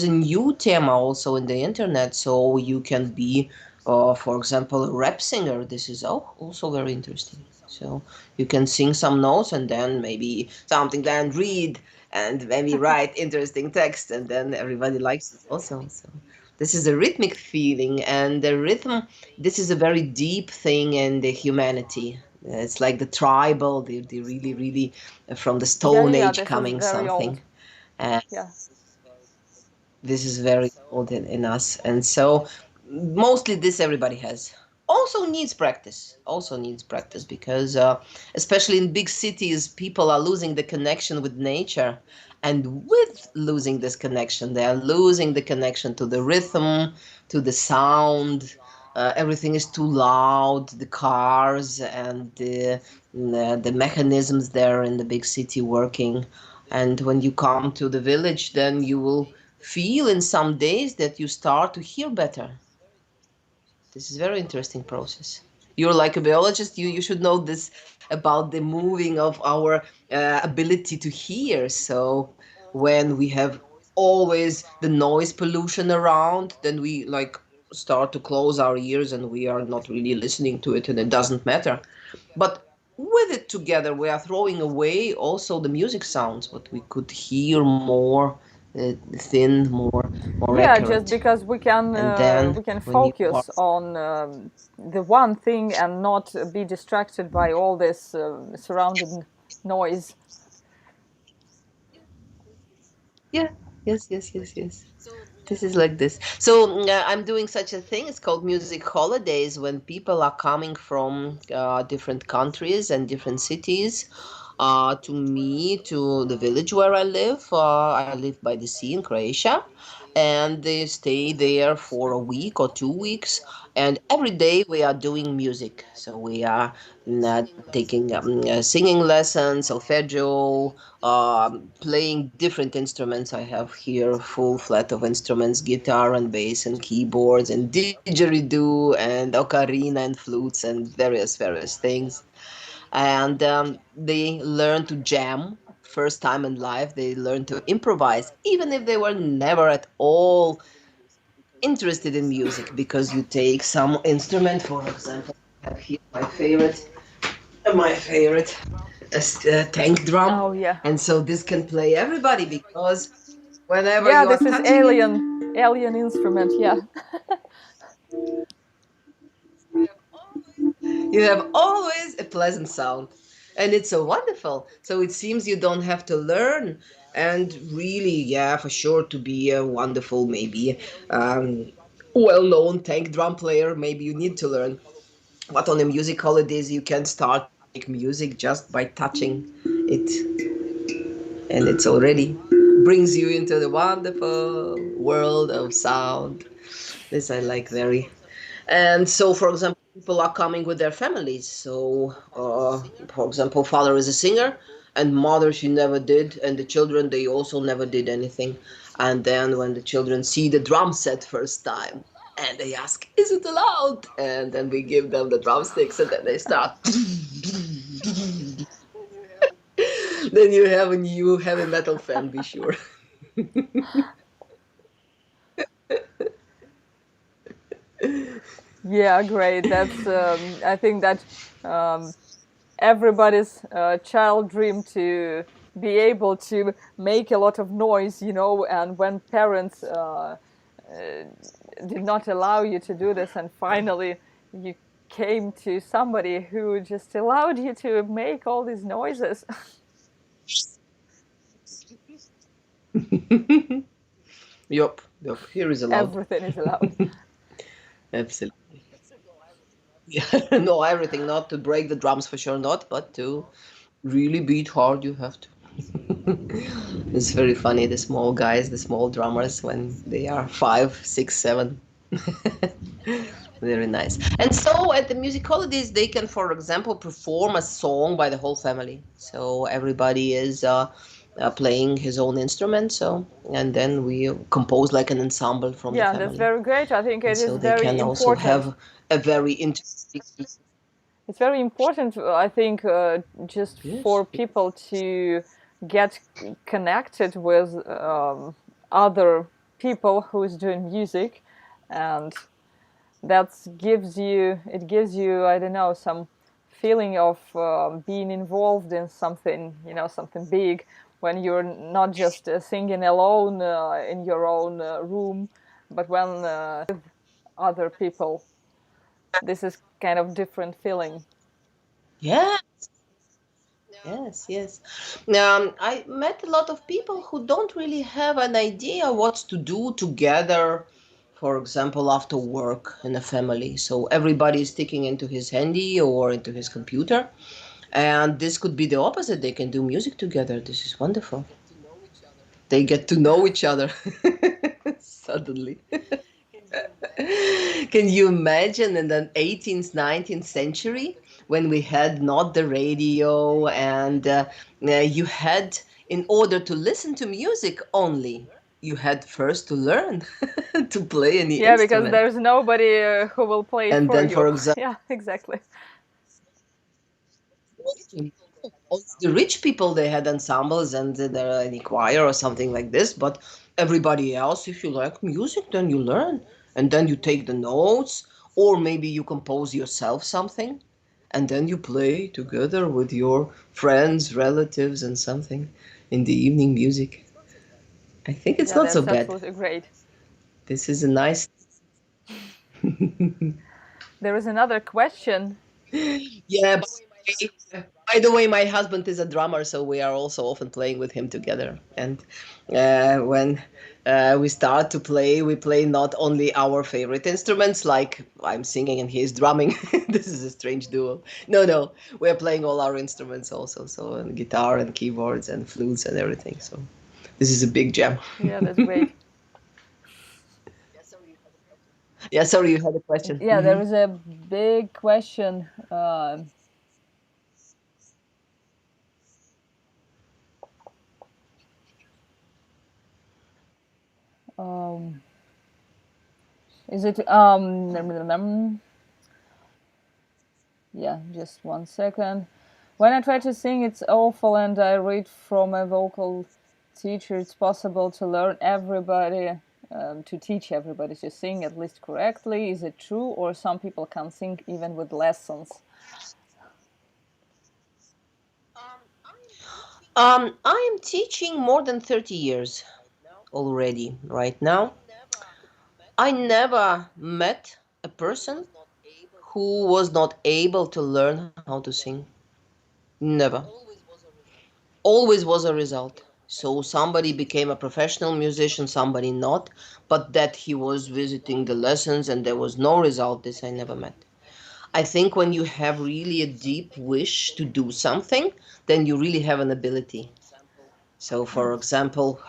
B: a new tema also in the internet, so you can be for example, a rap singer. This is also very interesting. So you can sing some notes and then maybe something, then read and maybe write interesting text, and then everybody likes it also. So this is a rhythmic feeling, and the rhythm. This is a very deep thing in the humanity. It's like the tribal, the really from the
A: Yeah,
B: Stone
A: yeah,
B: Age
A: this is
B: coming
A: very
B: something.
A: old.
B: And
A: Yeah.
B: this is very old in us, and so mostly this everybody has. Also needs practice because especially in big cities, people are losing the connection with nature, and with losing this connection, they are losing the connection to the rhythm, to the sound. Everything is too loud, the cars and the mechanisms there in the big city working. And when you come to the village, then you will feel in some days that you start to hear better. This is a very interesting process. You're like a biologist, you should know this about the moving of our ability to hear. So when we have always the noise pollution around, then we like start to close our ears and we are not really listening to it, and it doesn't matter. But with it together, we are throwing away also the music sounds, but we could hear more thin, more
A: Yeah, just
B: accurate.
A: because
B: And then
A: we can
B: when you are
A: focus on the one thing and not be distracted by all this surrounding noise.
B: yeah, yes. This is like this. So I'm doing such a thing. It's called music holidays when people are coming from different countries and different cities to me, to the village where I live. I live by the sea in Croatia, and they stay there for a week or 2 weeks. And every day we are doing music. So we are taking singing lessons, solfeggio, playing different instruments. I have here full flat of instruments, guitar and bass and keyboards and didgeridoo and ocarina and flutes and various things. And they learn to jam. First time in life, they learn to improvise, even if they were never at all interested in music, because you take some instrument, for example, I have here my favorite tank drum,
A: Oh yeah,
B: and so this can play everybody because whenever
A: yeah.
B: you are
A: This is
B: touching it,
A: alien instrument. Yeah,
B: you have always a pleasant sound, and it's so wonderful. So it seems you don't have to learn, and really, yeah, for sure, to be a wonderful, maybe well-known tank drum player, maybe you need to learn. But on the music holidays, you can start to make music just by touching it, and it's already brings you into the wonderful world of sound. This I like very. And so, for example, people are coming with their families. So, for example, father is a singer, and mother she never did, and the children they also never did anything. And then when the children see the drum set first time, and they ask, "Is it allowed?" And then we give them the drumsticks, and then they start. Then you have a new heavy metal fan, be sure.
A: yeah. Great. That's. I think that um, everybody's child dream to be able to make a lot of noise. And when parents did not allow you to do this, and finally you came to somebody who just allowed you to make all these noises.
B: Yup, yup. Here is allowed.
A: Everything is allowed.
B: Absolutely. Yeah, no, everything. Not to break the drums for sure, not, but to really beat hard, you have to. It's very funny, the small guys, the small drummers, when they are 5, 6, 7. Very nice. And so at the music holidays, they can, for example, perform a song by the whole family. So everybody is playing his own instrument. So, and then we compose like an ensemble from the
A: Yeah, that's
B: family.
A: very great. I think
B: And
A: it is
B: so they
A: very
B: can also
A: important.
B: have a very interesting.
A: It's very important, I think, just
B: Yes.
A: for people to get connected with other people who is doing music, and that gives you, I don't know, some feeling of being involved in something, something big, when you're not just singing alone in your own room, but when with other people. This is kind of different feeling.
B: Yeah. Yes, yes. I met a lot of people who don't really have an idea what to do together, for example, after work in a family. So everybody is sticking into his handy or into his computer. And this could be the opposite. They can do music together. This is wonderful. They get to know each other suddenly. Can you imagine in the 18th, 19th century when we had not the radio and you had, in order to listen to music only, you had first to learn to play any
A: Yeah, because
B: instrument.
A: there's nobody who will play it
B: And
A: for
B: then,
A: you.
B: for example,
A: Yeah, exactly.
B: all the rich people, they had ensembles and they're in a choir or something like this, but everybody else, if you like music, then you learn and then you take the notes, or maybe you compose yourself something and then you play together with your friends, relatives, and something in the evening music. I think it's
A: Yeah,
B: not so
A: that's
B: bad.
A: absolutely great.
B: This is a nice.
A: There is another question.
B: Yeah, by the way, my husband is a drummer, so we are also often playing with him together. And when we start to play, we play not only our favorite instruments, like I'm singing and he's drumming. This is a strange duo. No, no, we're playing all our instruments also, so and guitar and keyboards and flutes and everything. So this is a big jam.
A: Yeah, that's great.
B: Yeah, sorry, you had a question.
A: Yeah, there is a big question. Um, is it yeah, just 1 second. When I try to sing, it's awful, and I read from a vocal teacher. It's possible to learn everybody, to teach everybody to sing at least correctly. Is it true, or some people can sing even with lessons?
B: I am teaching more than 30 years already right now. I never met a person who was not able to learn how to sing. Never. Always was a result. So somebody became a professional musician, somebody not, but that he was visiting the lessons and there was no result, this I never met. I think when you have really a deep wish to do something, then you really have an ability. So, for example,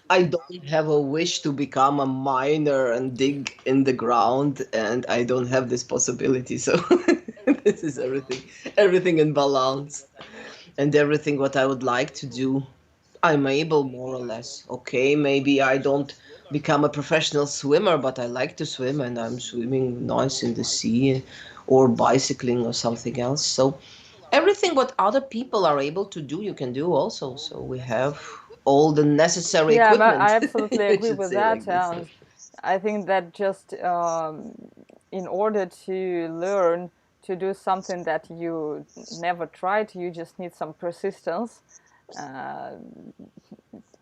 B: I don't have a wish to become a miner and dig in the ground, and I don't have this possibility. So this is everything in balance, and everything what I would like to do, I'm able more or less. Okay, maybe I don't become a professional swimmer, but I like to swim, and I'm swimming nice in the sea, or bicycling or something else. So everything what other people are able to do, you can do also. So we have all the necessary
A: Yeah, but I
B: equipment.
A: absolutely
B: I
A: agree
B: should
A: with
B: say
A: that,
B: like this. So
A: and I think that just in order to learn to do something that you never tried, you just need some persistence uh,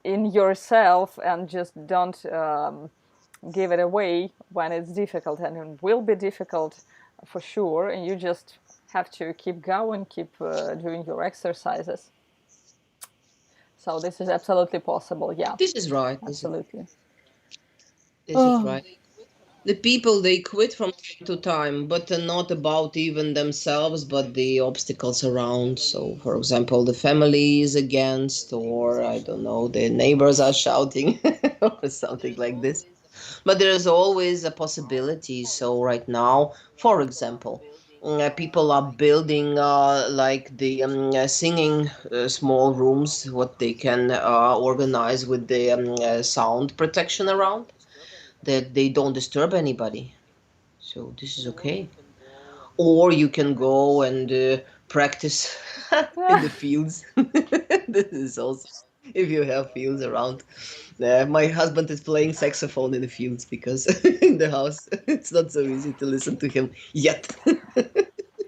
A: in yourself, and just don't give it away when it's difficult, and it will be difficult for sure, and you just have to keep going, keep doing your exercises. So this is absolutely possible. Yeah,
B: This is right.
A: absolutely.
B: This is
A: Oh,
B: right. The people, they quit from time to time, but not about even themselves, but the obstacles around. So, for example, the family is against, or I don't know, the neighbors are shouting, or something like this. But there is always a possibility. So, right now, for example, people are building like the singing small rooms, what they can organize with the sound protection around, that they don't disturb anybody. So this is okay. Or you can go and practice in the fields. This is also, if you have fields around. My husband is playing saxophone in the fields because in the house it's not so easy to listen to him yet.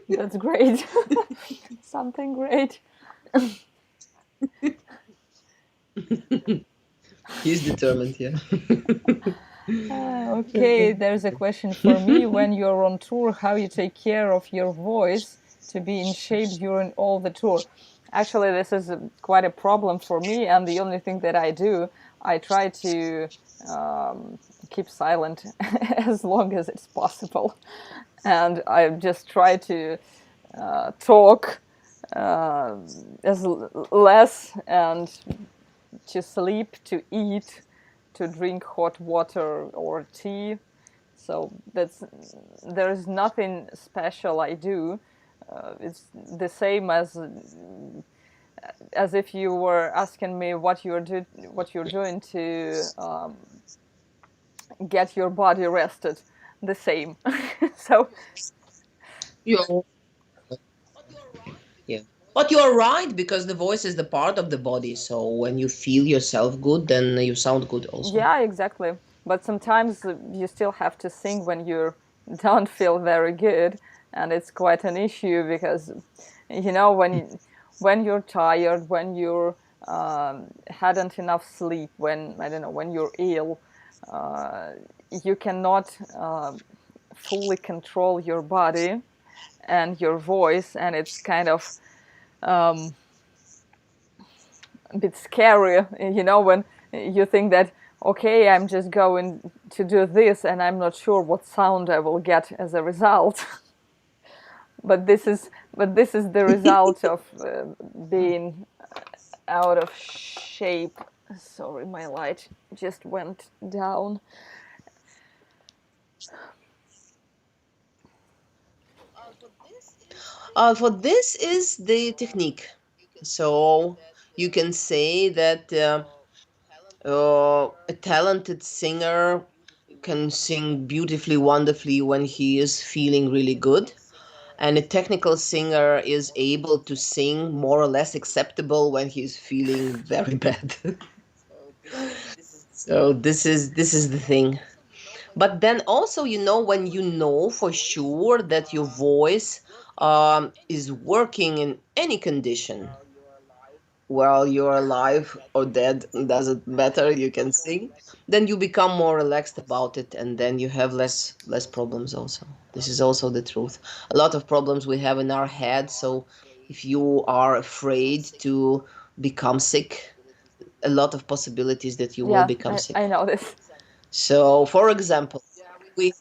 A: that's great. Something great.
B: He's determined, yeah.
A: Okay, there's a question for me. When you're on tour, how you take care of your voice to be in shape during all the tour? Actually, this is quite a problem for me, and the only thing that I do, I try to um, keep silent as long as it's possible, and I just try to talk uh, less, and to sleep, to eat, to drink hot water or tea. So there's nothing special I do. It's the same as if you were asking me what you're doing to get your body rested. The same. So
B: Yeah. Yeah. But you're right, because the voice is the part of the body. So when you feel yourself good, then you sound good also.
A: yeah, exactly. But sometimes you still have to sing when you don't feel very good, and it's quite an issue because, when you're tired, when you're hadn't enough sleep, when I don't know, when you're ill, uh, you cannot fully control your body and your voice, and it's kind of a bit scary, when you think that, okay, I'm just going to do this and I'm not sure what sound I will get as a result. But this is the result of being out of shape. Sorry, my light just went down.
B: For this is the technique. So you can say that a talented singer can sing beautifully, wonderfully when he is feeling really good. And a technical singer is able to sing more or less acceptable when he's feeling very bad. So this is the thing. But then also, when you know for sure that your voice is working in any condition, while you're alive or dead, doesn't matter, you can sing, then you become more relaxed about it, and then you have less problems also. This is also the truth. A lot of problems we have in our head, so if you are afraid to become sick, a lot of possibilities that you will
A: Yeah,
B: become
A: I
B: sick.
A: know this.
B: So, for example, we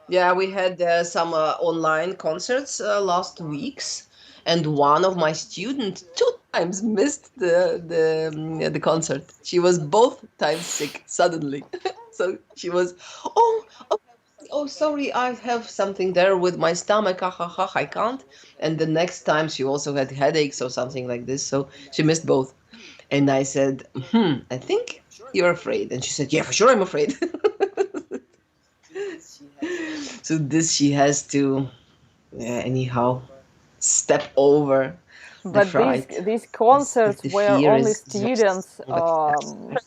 B: yeah, we had some online concerts last weeks, and one of my students two times missed the concert. She was both times sick suddenly, so she was, oh, oh, oh, sorry, I have something there with my stomach. Ha ha ha, I can't. And the next time she also had headaches or something like this, so she missed both. And I said, I think you're afraid. And she said, yeah, for sure, I'm afraid. So this she has to, anyhow, step over the
A: But these
B: fright.
A: these
B: This
A: concerts
B: the
A: where
B: fear
A: only
B: is very
A: students
B: strong. But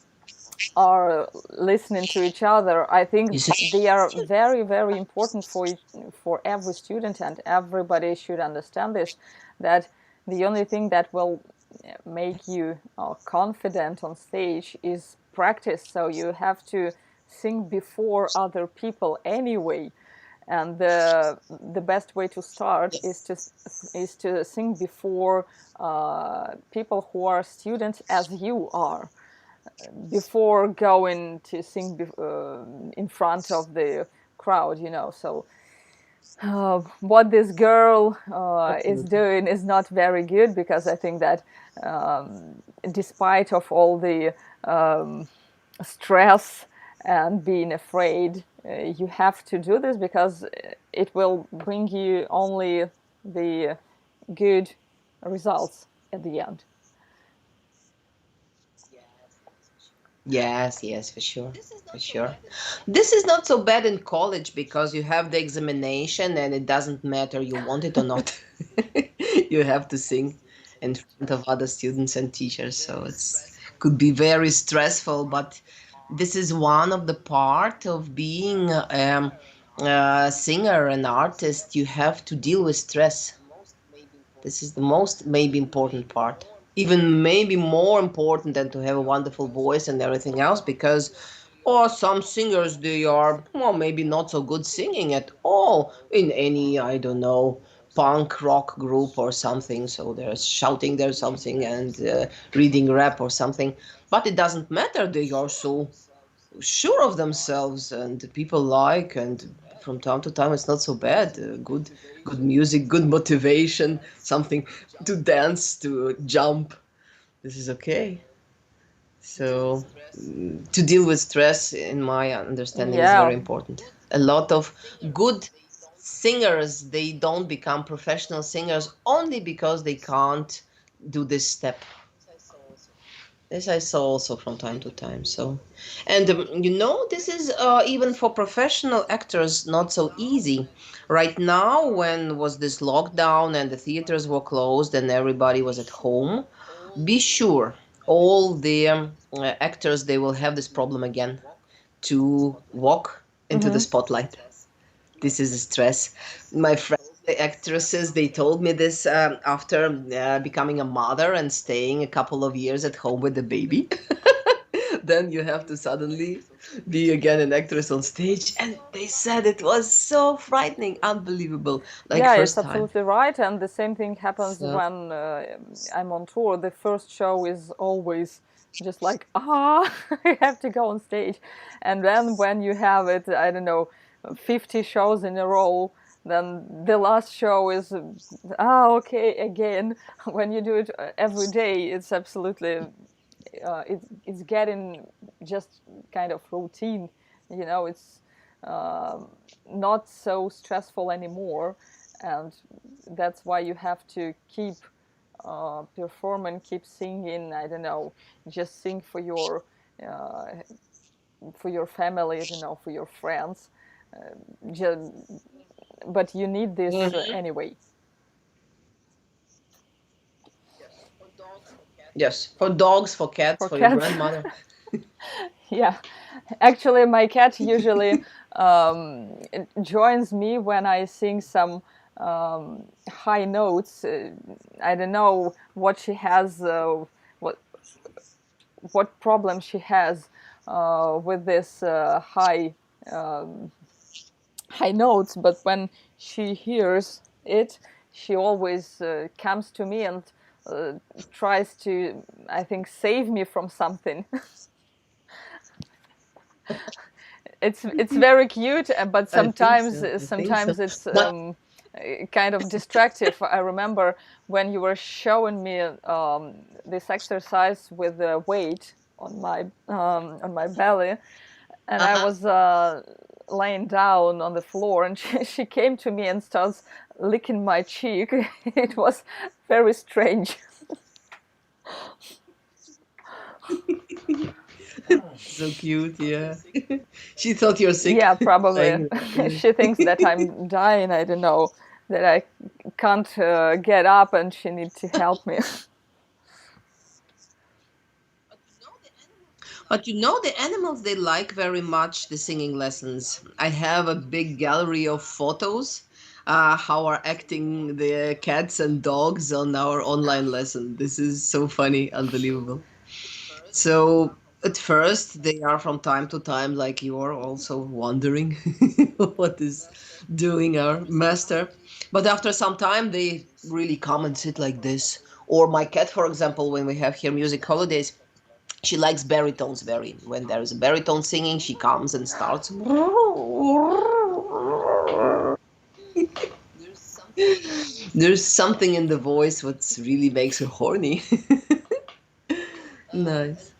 A: are listening to each other, I
B: you
A: think
B: see,
A: they are very, very important for every student, and everybody should understand this. That the only thing that will make you confident on stage is practice. So you have to sing before other people anyway, and the best way to start is to sing before people who are students as you are, before going to sing in front of the crowd, you know. So what this girl is
B: Absolutely.
A: doing is not very good, because I think that despite of all the stress and being afraid, you have to do this because it will bring you only the good results at the end.
B: Yes, yes, for sure, for sure. This is not so bad in college because you have the examination and it doesn't matter you want it or not. You have to sing in front of other students and teachers, so it's could be very stressful, but this is one of the part of being a singer, an artist. You have to deal with stress. This is the most maybe important part. Even maybe more important than to have a wonderful voice and everything else, because or some singers they are well maybe not so good singing at all in any I don't know punk rock group or something. So they're shouting there's something and reading rap or something, but it doesn't matter. They are so sure of themselves and people like and from time to time it's not so bad. Good music, good motivation, something to dance, to jump. This is okay. So to deal with stress in my understanding is
A: Yeah,
B: very important. A lot of good singers they don't become professional singers only because they can't do this step. This I saw also from time to time. So, and this is even for professional actors not so easy. Right now, when was this lockdown and the theaters were closed and everybody was at home, be sure all the actors they will have this problem again to walk into the
A: mm-hmm.
B: spotlight. This is a stress. My friends, the actresses, they told me this after becoming a mother and staying a couple of years at home with the baby. Then you have to suddenly be again an actress on stage, and they said it was so frightening, unbelievable, like
A: Yeah, it's
B: first time.
A: absolutely right. And the same thing happens
B: So
A: when I'm on tour. The first show is always just like, ah, I have to go on stage. And then when you have it, I don't know, 50 shows in a row, then the last show is, okay, again. When you do it every day, it's absolutely, it's getting just kind of routine. You know, it's not so stressful anymore, and that's why you have to keep performing, keep singing. I don't know, just sing uh, for your family, I don't know, for your friends. Just, but you need this
B: mhm.
A: anyway.
B: Yes, for dogs, for cats,
A: For
B: for your
A: cats,
B: grandmother.
A: yeah. Actually, my cat usually joins me when I sing some high notes. I don't know what she has, what what problem she has with this um, high notes. But when she hears it, she always comes to me and uh, tries to, I think, save me from something. It's very cute, but
B: I think so. I think so.
A: sometimes it's
B: But
A: kind of distractive. I remember when you were showing me this exercise with the weight on my belly, and I
B: uh-huh.
A: was laying down on the floor, and she came to me and starts licking my cheek. It was very strange.
B: So cute, yeah. She thought you're sick,
A: Yeah, probably.
B: laying there. Yeah.
A: She thinks that I'm dying. I don't know, that I can't get up, and she needs to help me.
B: But the animals, they like very much the singing lessons. I have a big gallery of photos, how are acting the cats and dogs on our online lesson. This is so funny, unbelievable. So At first, they are from time to time like you are also wondering what is doing our master. But after some time, they really come and sit like this. Or my cat, for example, when we have here music holidays, she likes baritones very. When there is a baritone singing, she comes and starts. There's something in the voice what really makes her horny. Nice.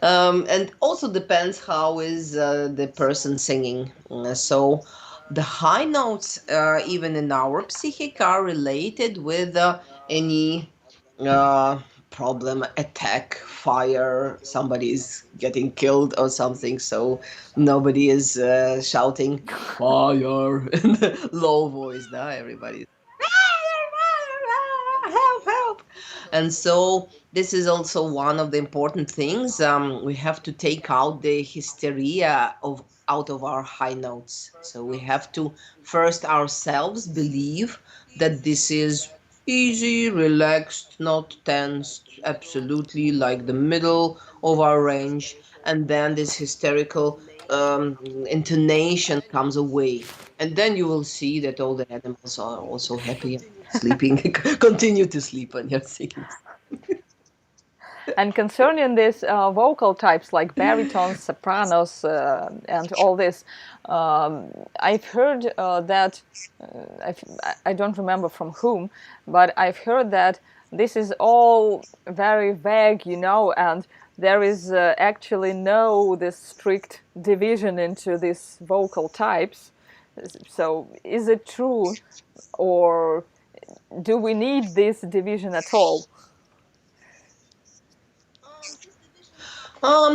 B: And also depends how is the person singing. So the high notes, even in our psychic, are related with any uh, problem, attack, fire, somebody is getting killed or something. So nobody is shouting fire in the low voice. Now everybody help, help. And so this is also one of the important things. We have to take out the hysteria of out of our high notes. So we have to first ourselves believe that this is easy, relaxed, not tensed, absolutely like the middle of our range. And then this hysterical intonation comes away. And then you will see that all the animals are also happy and sleeping, continue to sleep when you're singing.
A: And concerning these vocal types like baritones, sopranos, and all this, I've heard that I've, I don't remember from whom, but I've heard that this is all very vague, you know, and there is actually no this strict division into these vocal types. So, is it true, or do we need this division at all?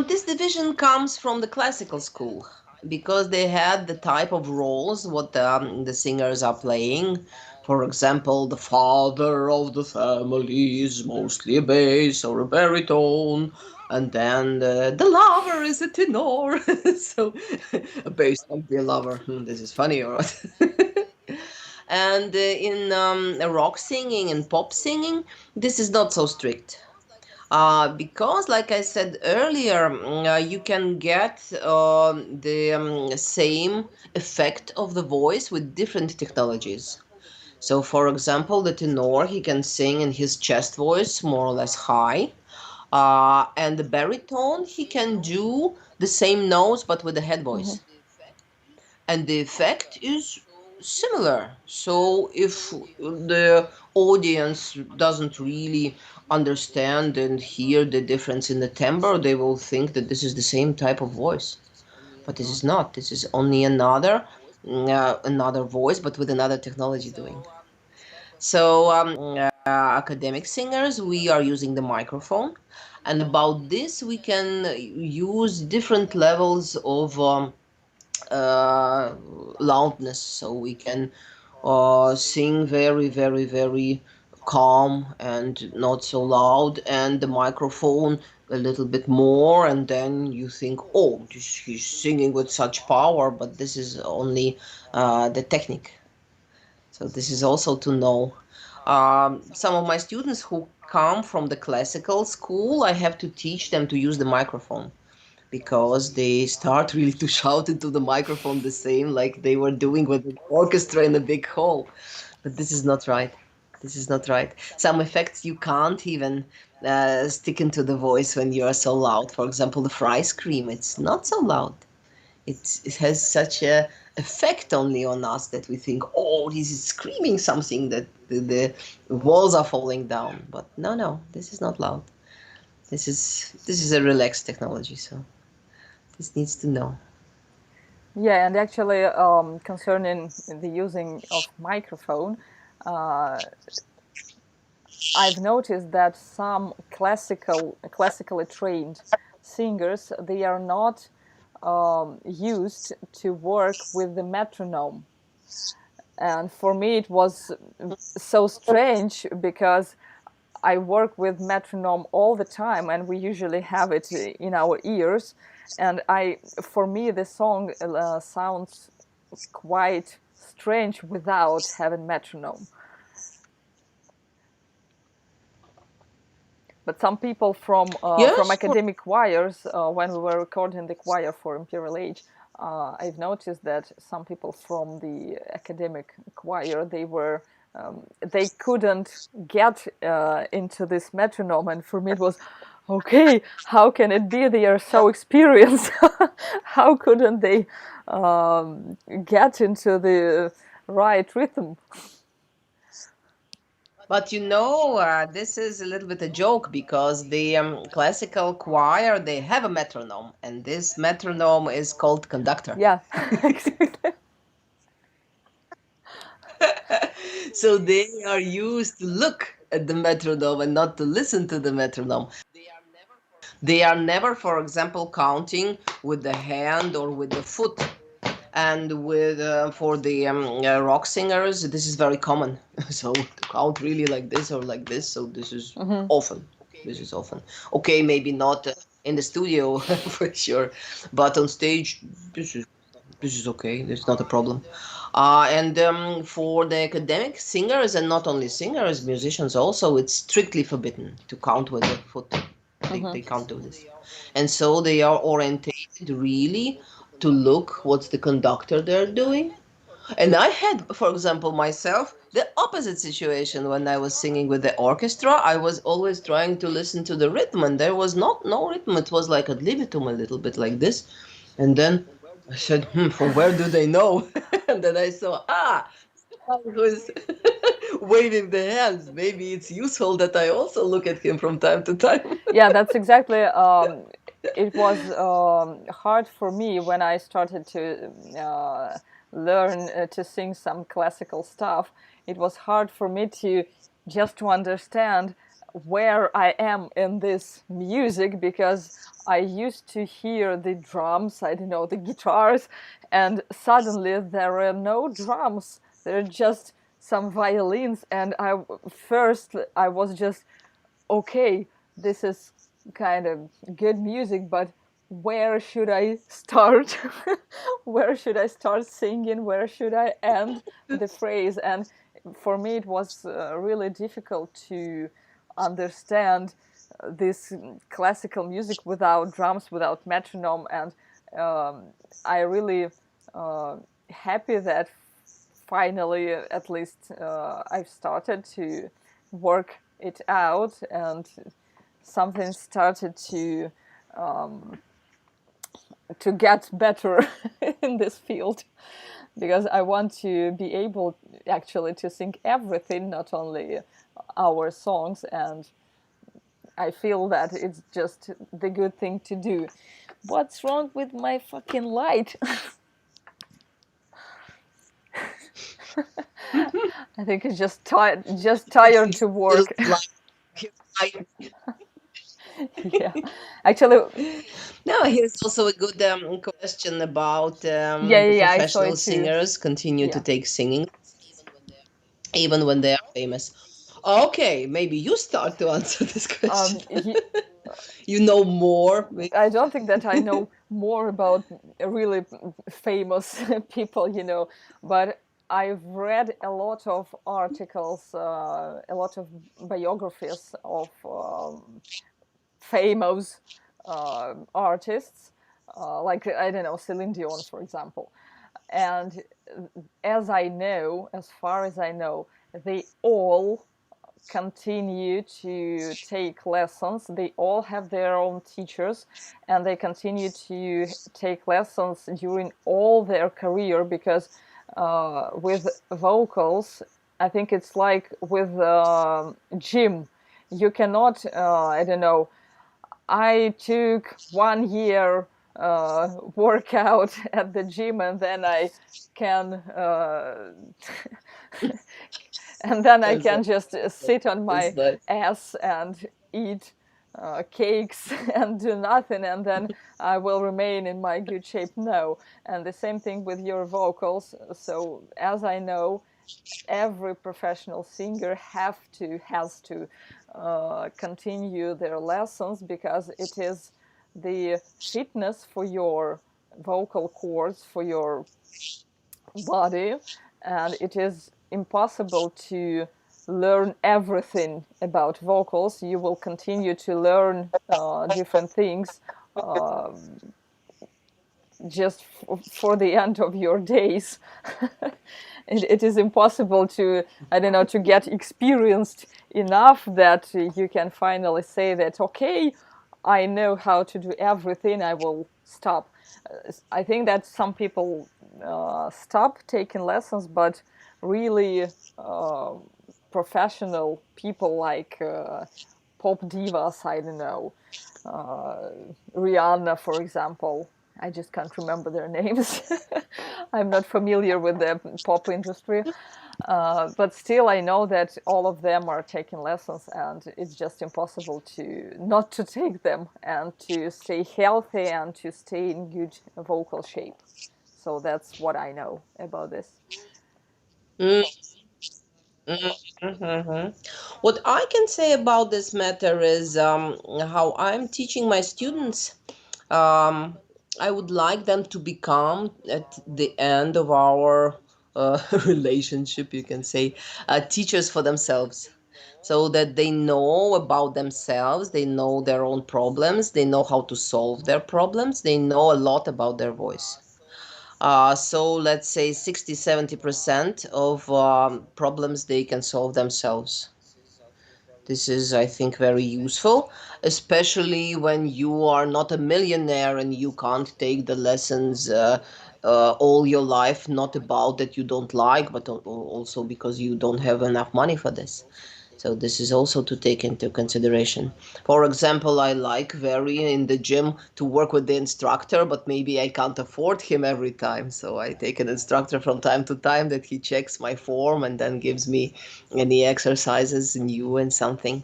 B: This division comes from the classical school because they had the type of roles what the singers are playing. For example, the father of the family is mostly a bass or a baritone, and then the lover is a tenor. So, a bass can be a lover. This is funny, or what? And in rock singing and pop singing, this is not so strict. Because, like I said earlier, you can get the same effect of the voice with different technologies. So, for example, the tenor, he can sing in his chest voice, more or less high. And the baritone, he can do the same notes but with the head
A: Mm-hmm.
B: voice, and the effect is similar. So if the audience doesn't really understand and hear the difference in the timbre, they will think that this is the same type of voice. But this is not. This is only another voice, but with another technology doing. So academic singers, we are using the microphone, and about this we can use different levels of uh, loudness, so we can sing very, very, very calm and not so loud, and the microphone a little bit more, and then you think, oh, he's singing with such power, but this is only the technique. So this is also to know. Some of my students who come from the classical school, I have to teach them to use the microphone because they start really to shout into the microphone the same like they were doing with the orchestra in a big hall. But this is not right. This is not right. Some effects you can't even stick into the voice when you are so loud. For example, the fry scream, it's not so loud. It has such a effect only on us that we think, oh, he's screaming something that the walls are falling down. But no, no, this is not loud. This is a relaxed technology, so this needs to know.
A: Yeah, and actually, concerning the using of microphone, uh, I've noticed that some classically trained singers, they are not used to work with the metronome, and for me it was so strange because I work with metronome all the time, and we usually have it in our ears. And for me, the song sounds quite strange without having metronome. But some people from
B: Yes, for
A: academic choirs, when we were recording the choir for Imperial Age, I've noticed that some people from the academic choir, they couldn't get into this metronome, and for me it was, okay, how can it be they are so experienced? How couldn't they get into the right rhythm?
B: But this is a little bit a joke because the classical choir they have a metronome, and this metronome is called conductor.
A: Yeah, exactly.
B: So they are used to look at the metronome and not to listen to the metronome. They are never, for example, counting with the hand or with the foot. And with for the rock singers, this is very common. So to count really like this or like this. So this is often. This is often okay. Maybe not in the studio for sure, but on stage, this is this is okay. It's not a problem. And for the academic singers, and not only singers, musicians also, it's strictly forbidden to count with the foot. They can't do this. And so they are orientated really to look what's the conductor they're doing. And I had, for example, myself, the opposite situation when I was singing with the orchestra. I was always trying to listen to the rhythm, and there was not no rhythm. It was like ad libitum, a little bit like this. And then I said, from where do they know? And then I saw, who's waving the hands. Maybe it's useful that I also look at him from time to time.
A: Yeah, that's exactly. It was hard for me when I started to learn to sing some classical stuff. It was hard for me to just to understand where I am in this music, because I used to hear the drums, I don't know, the guitars, and suddenly there are no drums. There are just some violins, and I was just, okay, this is kind of good music, but where should I start? Where should I start singing? Where should I end the phrase? And for me, it was really difficult to understand this classical music without drums, without metronome. And I really uh, happy that finally, at least, I've started to work it out, and something started to get better in this field, because I want to be able actually to sing everything, not only our songs, and I feel that it's just the good thing to do. What's wrong with my fucking light? I think it's just tired to
B: Little
A: work.
B: like,
A: Yeah, actually,
B: now, here's also a good question about
A: yeah, yeah, yeah, I saw
B: professional
A: it too.
B: singers continue to
A: Yeah.
B: take singing even when they are famous. Okay, maybe you start to answer this question.
A: Y-
B: You know more.
A: I don't think that I know more about really famous people, but I've read a lot of articles, a lot of biographies of famous artists, like, I don't know, Celine Dion, for example. And as far as I know, they all continue to take lessons. They all have their own teachers, and they continue to take lessons during all their career, because with vocals, I think it's like with gym. You cannot, I don't know, I took 1 year workout at the gym, and then I can and then I
B: That's
A: can
B: right.
A: just sit on
B: That's
A: my
B: nice.
A: ass and eat cakes and do nothing, and then I will remain in my good shape. No. And the same thing with your vocals. So as I know, every professional singer has to continue their lessons, because it is the fitness for your vocal cords, for your body, and it is impossible to learn everything about vocals. You will continue to learn different things uh, just for the end of your days. It is impossible to, I don't know, to get experienced enough that you can finally say that, okay, I know how to do everything, I will stop. I think that some people stop taking lessons, but really uh, professional people like pop divas, I don't know, uh, Rihanna, for example. I just can't remember their names. I'm not familiar with the pop industry. But still, I know that all of them are taking lessons, and it's just impossible to not to take them and to stay healthy and to stay in good vocal shape. So that's what I know about this.
B: Mm, mhm. What I can say about this matter is how I'm teaching my students. Um, I would like them to become, at the end of our relationship, you can say, teachers for themselves. So that they know about themselves, they know their own problems, they know how to solve their problems, they know a lot about their voice. So let's say 60-70% of problems they can solve themselves. This is, I think, very useful, especially when you are not a millionaire and you can't take the lessons all your life, not about that you don't like, but also because you don't have enough money for this. So this is also to take into consideration. For example, I like very in the gym to work with the instructor, but maybe I can't afford him every time. So I take an instructor from time to time that he checks my form and then gives me any exercises new and something.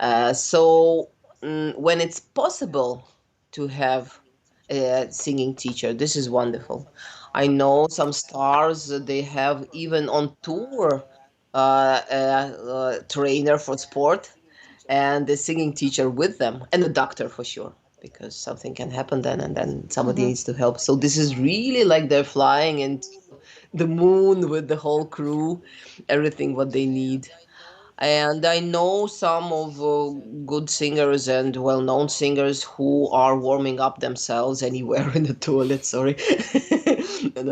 B: When it's possible to have a singing teacher, this is wonderful. I know some stars, they have even on tour a trainer for sport and the singing teacher with them, and a doctor for sure, because something can happen then, and then somebody
A: Mm-hmm.
B: needs to help. So this is really like they're flying into the moon with the whole crew, everything what they need. And I know some of good singers and well-known singers who are warming up themselves anywhere in the toilet. Sorry, and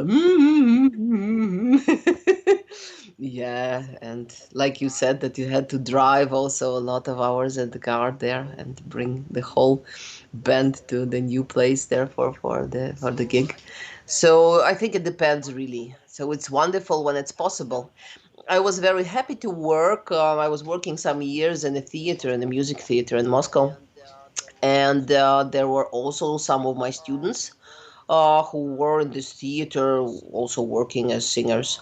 B: yeah, and like you said, that you had to drive also a lot of hours at the car there and bring the whole band to the new place there for the gig. So I think it depends really. So it's wonderful when it's possible. I was very happy to work. I was working some years in a theater, in a music theater in Moscow, and there were also some of my students who were in this theater, also working as singers,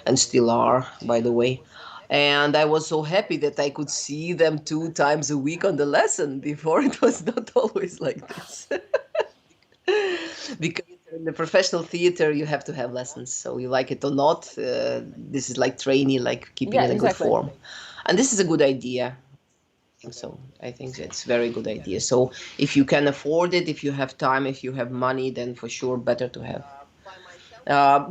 B: and still are, by the way. And I was so happy that I could see them 2 times a week on the lesson. Before it was not always like this. Because in the professional theater you have to have lessons, so you like it or not, this is like trainee, like keeping
A: Yeah,
B: in a good
A: exactly.
B: form. And this is a good idea. So I think it's very good idea. So if you can afford it, if you have time, if you have money, then for sure better to have.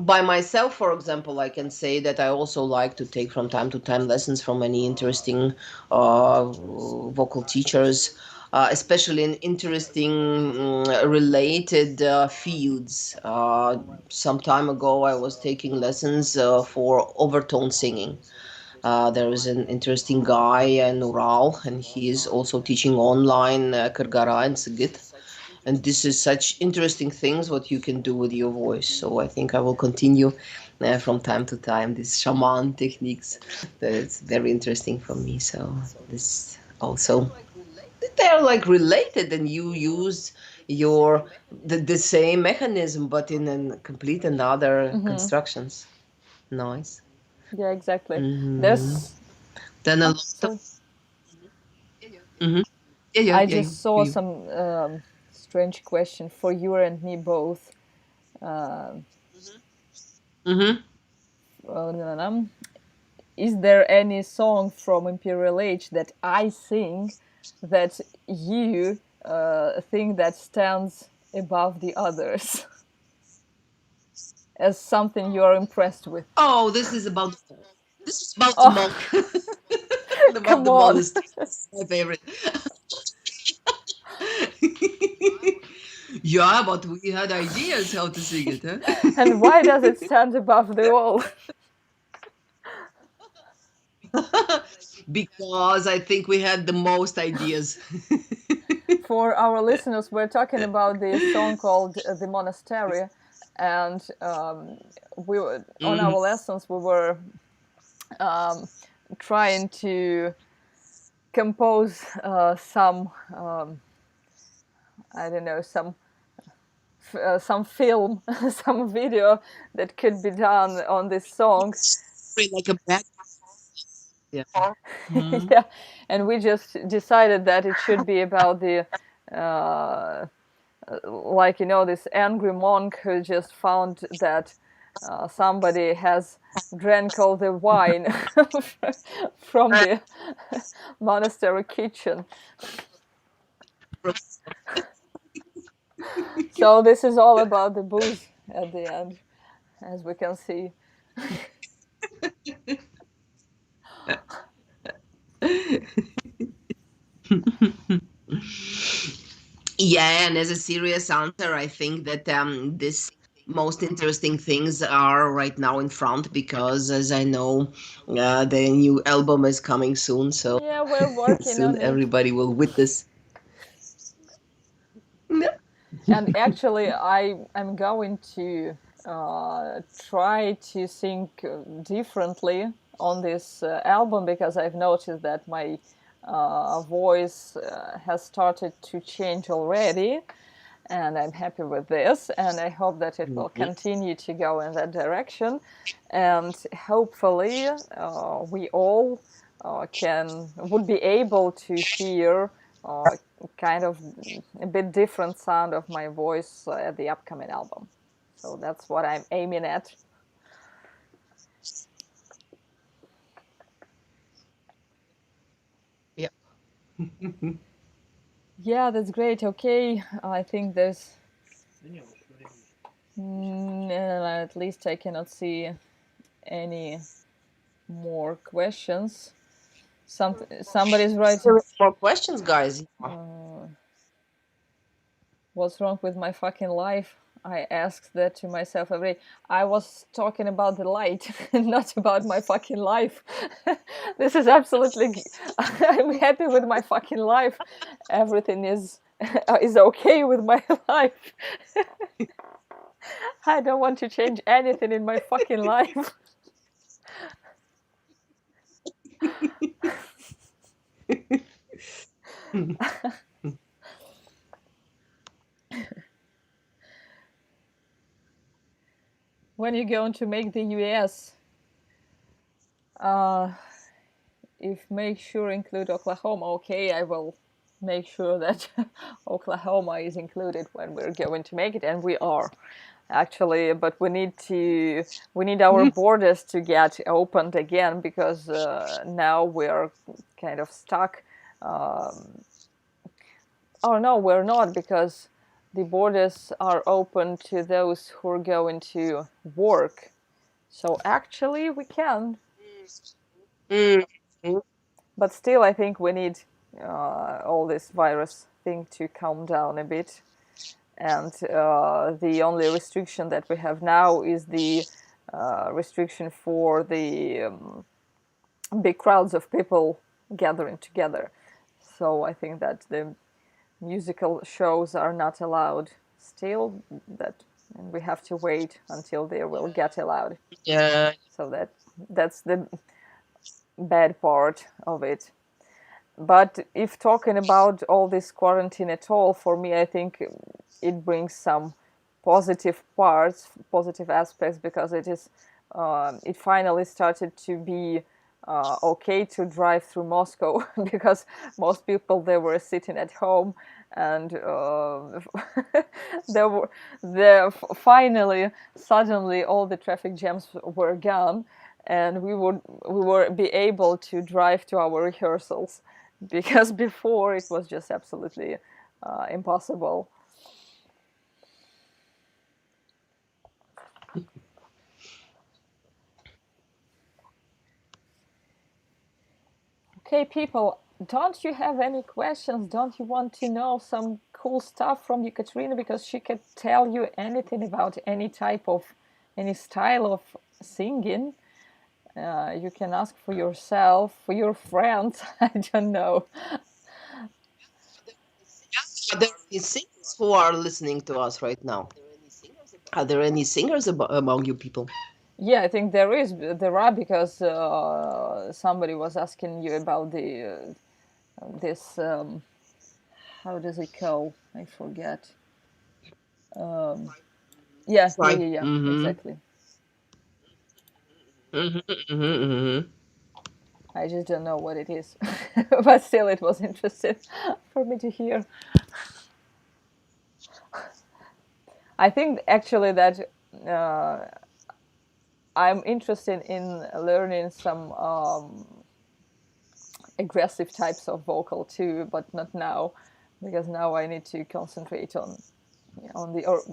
B: By myself, for example, I can say that I also like to take from time to time lessons from many interesting vocal teachers, especially in interesting related fields. Some time ago, I was taking lessons for overtone singing. There is an interesting guy in Ural, and he is also teaching online Kırgara and Sigit. And this is such interesting things what you can do with your voice. So I think I will continue from time to time these shaman techniques. That it's very interesting for me. So this also, they're like related, and you use the same mechanism but in a complete another
A: Mm-hmm.
B: constructions. Nice.
A: Yeah, exactly.
B: Hmm.
A: There's
B: Then a
A: oh,
B: lot of.
A: sorry.
B: Hmm. Yeah, yeah,
A: I
B: yeah.
A: just saw
B: You.
A: some strange question for you and me both.
B: Hmm.
A: Um, is there any song from Imperial Age that I sing that you think that stands above the others as something you are impressed with?
B: Oh, this is about the
A: Oh,
B: monk. The Bob
A: Come
B: the
A: on.
B: Molest. My favorite. Yeah, but we had ideas how to sing it, huh?
A: And why does it stand above the wall?
B: Because I think we had the most ideas.
A: For our listeners, we're talking about the song called "The Monastery," and we were on
B: Mhm.
A: our lessons. We were um, trying to compose some, I don't know, some film, some video that could be done on this song.
B: Like a back. Yeah. Mhm.
A: Yeah, and we just decided that it should be about the uh, like, this angry monk who just found that somebody has drank all the wine from the monastery kitchen. So this is all about the booze at the end, as we can see.
B: Yeah, and as a serious answer, I think that this most interesting things are right now in front because, as I know, the new album is coming soon, so
A: Yeah, we're working
B: soon
A: on it.
B: everybody will witness. Yeah.
A: And actually, I am going to try to sing differently on this album, because I've noticed that my voice has started to change already, and I'm happy with this. And I hope that it will
B: Mhm.
A: continue to go in that direction, and hopefully, we all would be able to hear uh, kind of a bit different sound of my voice at the upcoming album. So that's what I'm aiming at.
B: Yeah.
A: Yeah, that's great. Okay, I think there's at least I cannot see any more questions. Somebody's writing,
B: More questions, guys?
A: uh, what's wrong with my fucking life? I asked that to myself every day. I was talking about the light, not about my fucking life. This is absolutely. I'm happy with my fucking life. Everything is okay with my life. I don't want to change anything in my fucking life. When you going to make the US? Uh, if make sure include Oklahoma, okay, I will make sure that Oklahoma is included when we're going to make it, and we are actually, but we need our borders to get opened again, because now we're kind of stuck. Um, oh no, we're not, because the borders are open to those who are going to work. So actually, we can,
B: Mhm.
A: but still, I think we need all this virus thing to calm down a bit. And the only restriction that we have now is the restriction for the big crowds of people gathering together. So I think that the musical shows are not allowed still. That, and we have to wait until they will get allowed.
B: Yeah.
A: So that's the bad part of it. But if talking about all this quarantine at all, for me, I think it brings some positive parts, positive aspects, because it finally started to be okay to drive through Moscow, because most people, they were sitting at home, and there were there finally, suddenly, all the traffic jams were gone, and we were be able to drive to our rehearsals, because before it was just absolutely impossible. Okay, people, don't you have any questions? Don't you want to know some cool stuff from Ekaterina? Because she could tell you anything about any type of, any style of singing. You can ask for yourself, for your friends. I don't know.
B: Are there any singers who are listening to us right now? Are there any singers among you people?
A: Yeah, I think there are, because somebody was asking you about this. How does it go? I forget. Um, yeah, yeah,
B: Right.
A: yeah, yeah.
B: Mm-hmm.
A: Exactly.
B: Mm-hmm. Mm-hmm. Mm-hmm.
A: I just don't know what it is, but still, it was interesting for me to hear. I think actually that uh, I'm interested in learning some aggressive types of vocal too, but not now, because now I need to concentrate on the, or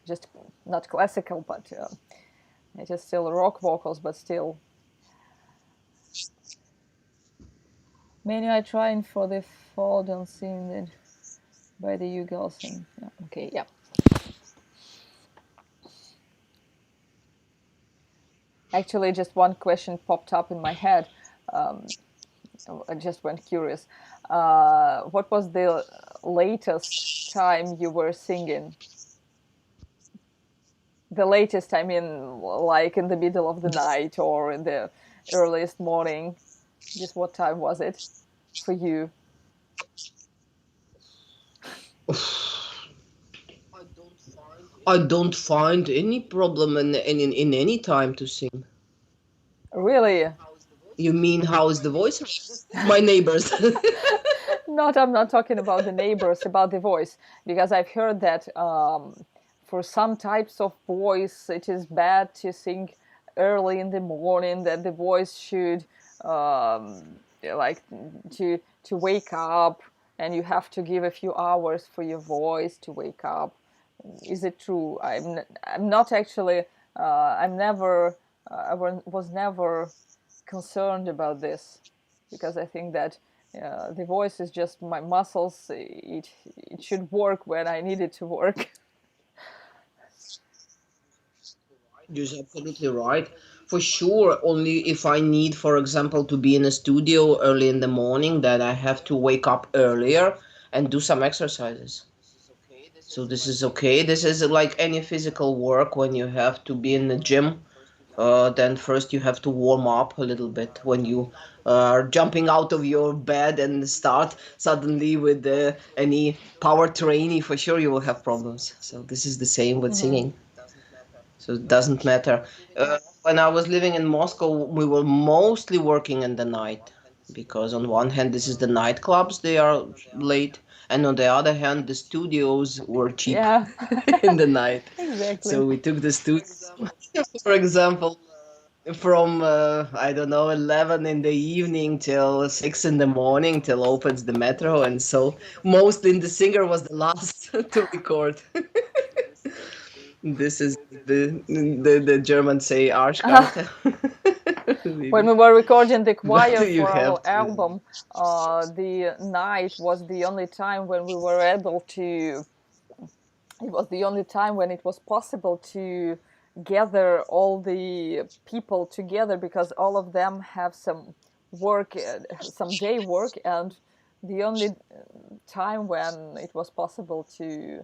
A: just not classical, but it is still rock vocals, but still. Many are trying for the fall dancing by the you girls, and yeah, okay, yeah. Actually, just one question popped up in my head. Um, I just went curious. What was the latest time you were singing? The latest, I mean, like in the middle of the night or in the earliest morning. Just what time was it for you?
B: I don't find any problem in any time to sing.
A: Really?
B: You mean how is the voice? My neighbors.
A: Not, I'm not talking about the neighbors, about the voice, because I've heard that for some types of voice, it is bad to sing early in the morning. That the voice should like to wake up, and you have to give a few hours for your voice to wake up. Is it true? I'm not actually. I'm never. Was never concerned about this, because I think that the voice is just my muscles. It should work when I need it to work.
B: You're absolutely right. For sure, only if I need, for example, to be in a studio early in the morning, that I have to wake up earlier and do some exercises. So this is okay. This is like any physical work when you have to be in the gym. Then first you have to warm up a little bit when you are jumping out of your bed and start suddenly with any power training. For sure, you will have problems. So this is the same with
A: Mm-hmm.
B: singing. So it doesn't matter. When I was living in Moscow, we were mostly working in the night because on one hand, this is the nightclubs, they are late, and on the other hand, the studios were cheap
A: Yeah.
B: in the night.
A: Exactly.
B: So we took the studios, for example, from I don't know 11 in the evening till 6 in the morning till opens the metro, and so mostly the singer was the last to record. This is the Germans say Arschkarte.
A: When
B: Maybe.
A: we were recording the
B: But
A: choir
B: you
A: for our
B: have to.
A: album, the night was the only time when we were able to. It was the only time when it was possible to gather all the people together, because all of them have some work, some day work, and the only time when it was possible to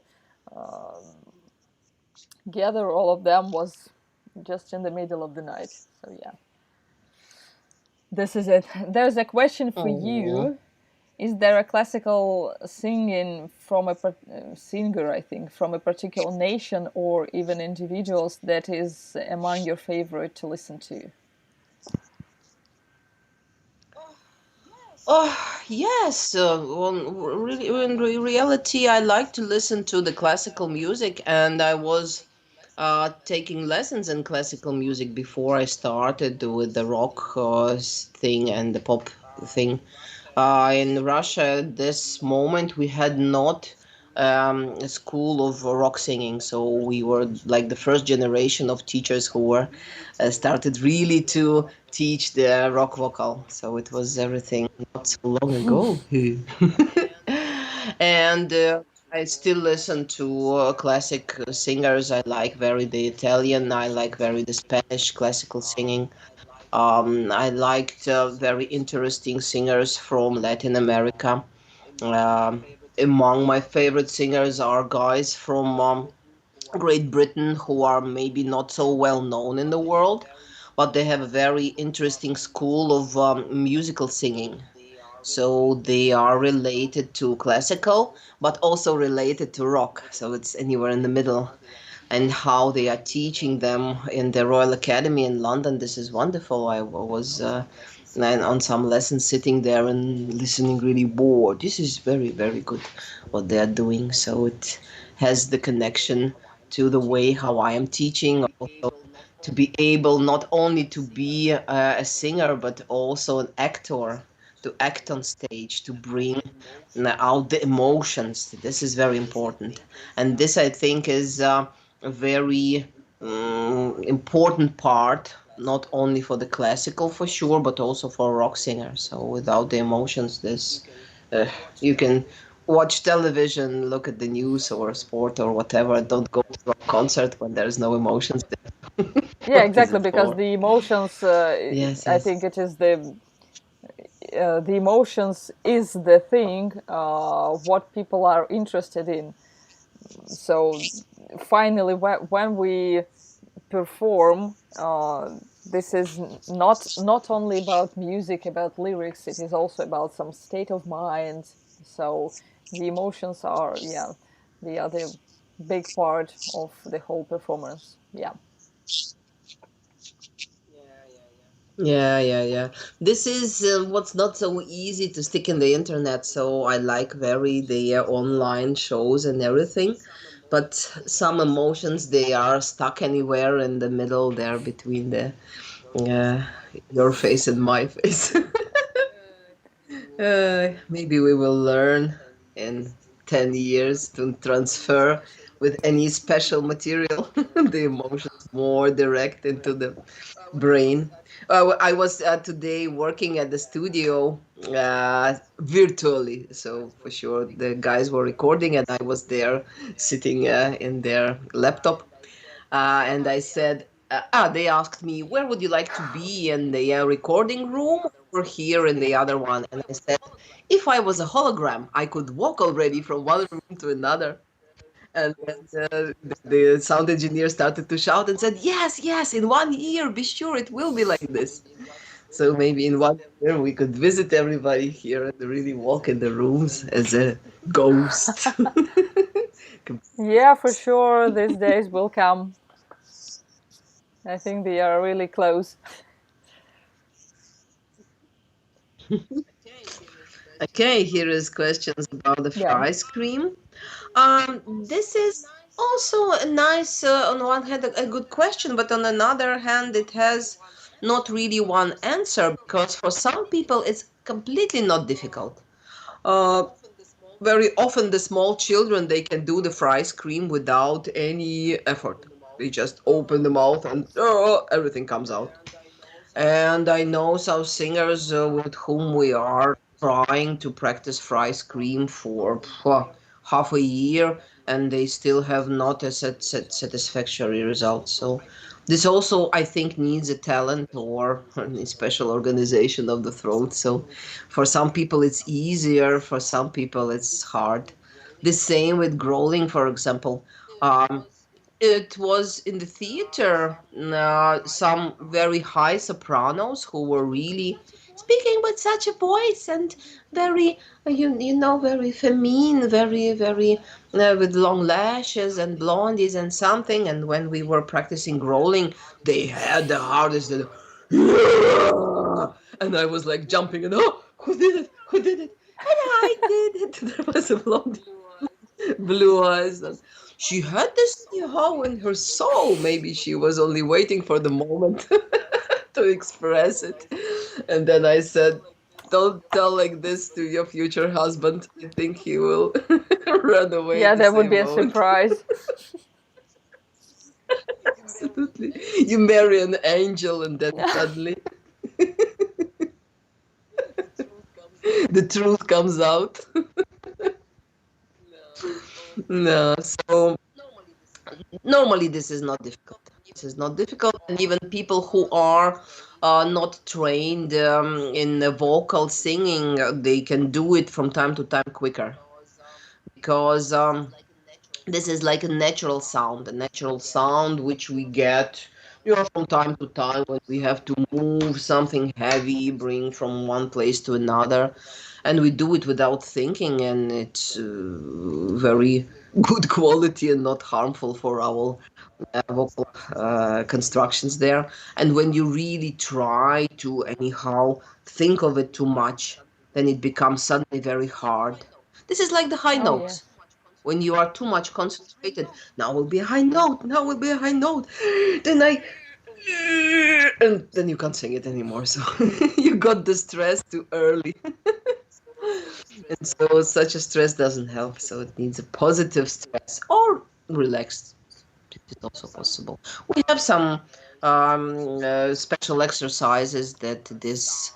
A: gather all of them was just in the middle of the night. So yeah, this is it. There's a question for
B: Oh.
A: you. Is there a classical singing from a singer, I think, from a particular nation or even individuals that is among your favorite to listen to?
B: Oh, yes. Well, really, in reality, I like to listen to the classical music, and I was taking lessons in classical music before I started with the rock thing and the pop thing. In Russia, at this moment, we had not a school of rock singing. So we were like the first generation of teachers who were started really to teach the rock vocal. So it was everything not so long ago. And I still listen to classic singers. I like very the Italian. I like very the Spanish classical singing. I liked very interesting singers from Latin America. Um, Among my favorite singers are guys from Great Britain who are maybe not so well known in the world, but they have a very interesting school of musical singing. So they are related to classical, but also related to rock. So it's anywhere in the middle. And how they are teaching them in the Royal Academy in London, this is wonderful. I was on some lessons sitting there and listening really bored. This is very, very good what they are doing. So it has the connection to the way how I am teaching, also to be able not only to be a singer but also an actor, to act on stage, to bring out the emotions. This is very important, and this I think is a very important part, not only for the classical for sure, but also for rock singers. So without the emotions, this uh, you can watch television, look at the news or sport or whatever. Don't go to a concert when there's no emotions there.
A: Yeah,
B: What is
A: exactly,
B: it
A: because
B: for?
A: the emotions,
B: Yes,
A: I
B: yes.
A: think it is the emotions is the thing what people are interested in. So finally, when we perform, this is not only about music, about lyrics. It is also about some state of mind. So the emotions are, yeah, the other big part of the whole performance. Yeah.
B: Yeah, yeah, yeah. This is what's not so easy to stick in the internet. So I like very the online shows and everything, but some emotions they are stuck anywhere in the middle there between the uh, your face and my face. Maybe we will learn in 10 years to transfer with any special material the emotions more direct into the brain. I was today working at the studio virtually, so for sure the guys were recording, and I was there sitting in their laptop. And I said, they asked me, where would you like to be, in the recording room or here in the other one? And I said, if I was a hologram, I could walk already from one room to another. And then the sound engineer started to shout and said, yes, yes, in 1 year, be sure it will be like this. So maybe in 1 year we could visit everybody here and really walk in the rooms as a ghost.
A: Yeah, for sure, these days will come. I think they are really close.
B: Okay, here is questions about the
A: Yeah.
B: fry cream. This is also a nice, on one hand, a good question, but on another hand, it has not really one answer because for some people it's completely not difficult. Uh, Very often, the small children they can do the fry cream without any effort. They just open the mouth and everything comes out. And I know some singers with whom we are trying to practice fry scream for half a year, and they still have not a satisfactory result. So this also, I think, needs a talent or a special organization of the throat. So for some people it's easier, for some people it's hard. The same with growling, for example. It was in the theater, some very high sopranos who were really speaking with such a voice and very, very feminine, very, very, with long lashes and blondies and something. And when we were practicing growling, they had the hardest. And I was like jumping and who did it? Who did it? And I did it. There was a blondie, blue eyes. And she had this how in her soul. Maybe she was only waiting for the moment to express it. And then I said, Don't tell like this to your future husband. I think he will run away
A: Yeah,
B: at the
A: that would
B: same
A: be a
B: moment.
A: surprise.
B: Absolutely. You marry an angel and then suddenly the truth comes out. No, so normally this is not difficult. This is not difficult, and even people who are not trained in vocal singing, they can do it from time to time quicker because this is like a natural sound which we get, from time to time when we have to move something heavy, bring from one place to another, and we do it without thinking, and it's very good quality and not harmful for our vocal constructions there. And when you really try to anyhow think of it too much, then it becomes suddenly very hard. This is like the high
A: Oh, yes.
B: notes. When you are too much concentrated, now will be a high note, now will be a high note. Then and then you can't sing it anymore. So you got the stress too early. And so such a stress doesn't help. So it needs a positive stress or relaxed. It is also possible. We have some special exercises that this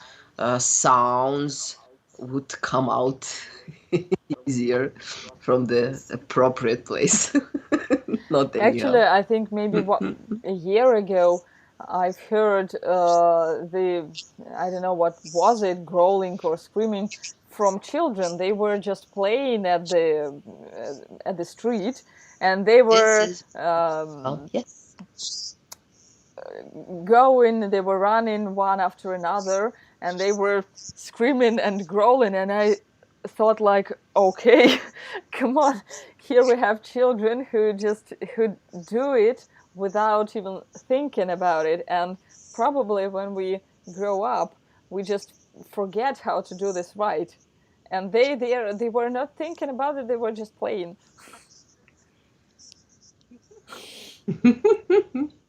B: sounds would come out easier from the appropriate place, not
A: Actually,
B: anyhow.
A: I think maybe a year ago, I've heard the, I don't know what was it, growling or screaming from children. They were just playing at the street, and they
B: This
A: were
B: is yes.
A: they were running one after another, and they were screaming and growling, and I thought like, okay, come on, here we have children who do it without even thinking about it, and probably when we grow up we just forget how to do this right, and they were not thinking about it, they were just playing.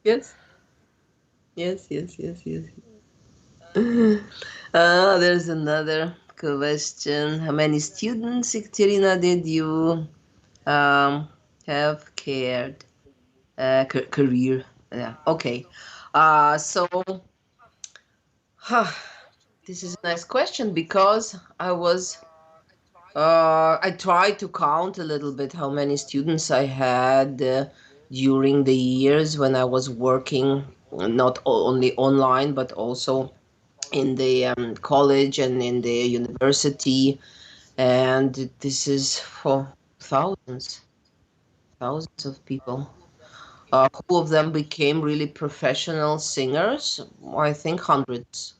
B: Yes, yes, yes, yes, yes. There's another question. How many students, Ekaterina, did you um, have cared career? Yeah, okay. So this is a nice question because I tried to count a little bit how many students I had during the years when I was working, not only online, but also in the college and in the university. And this is for thousands, thousands of people. Who of them became really professional singers? I think hundreds.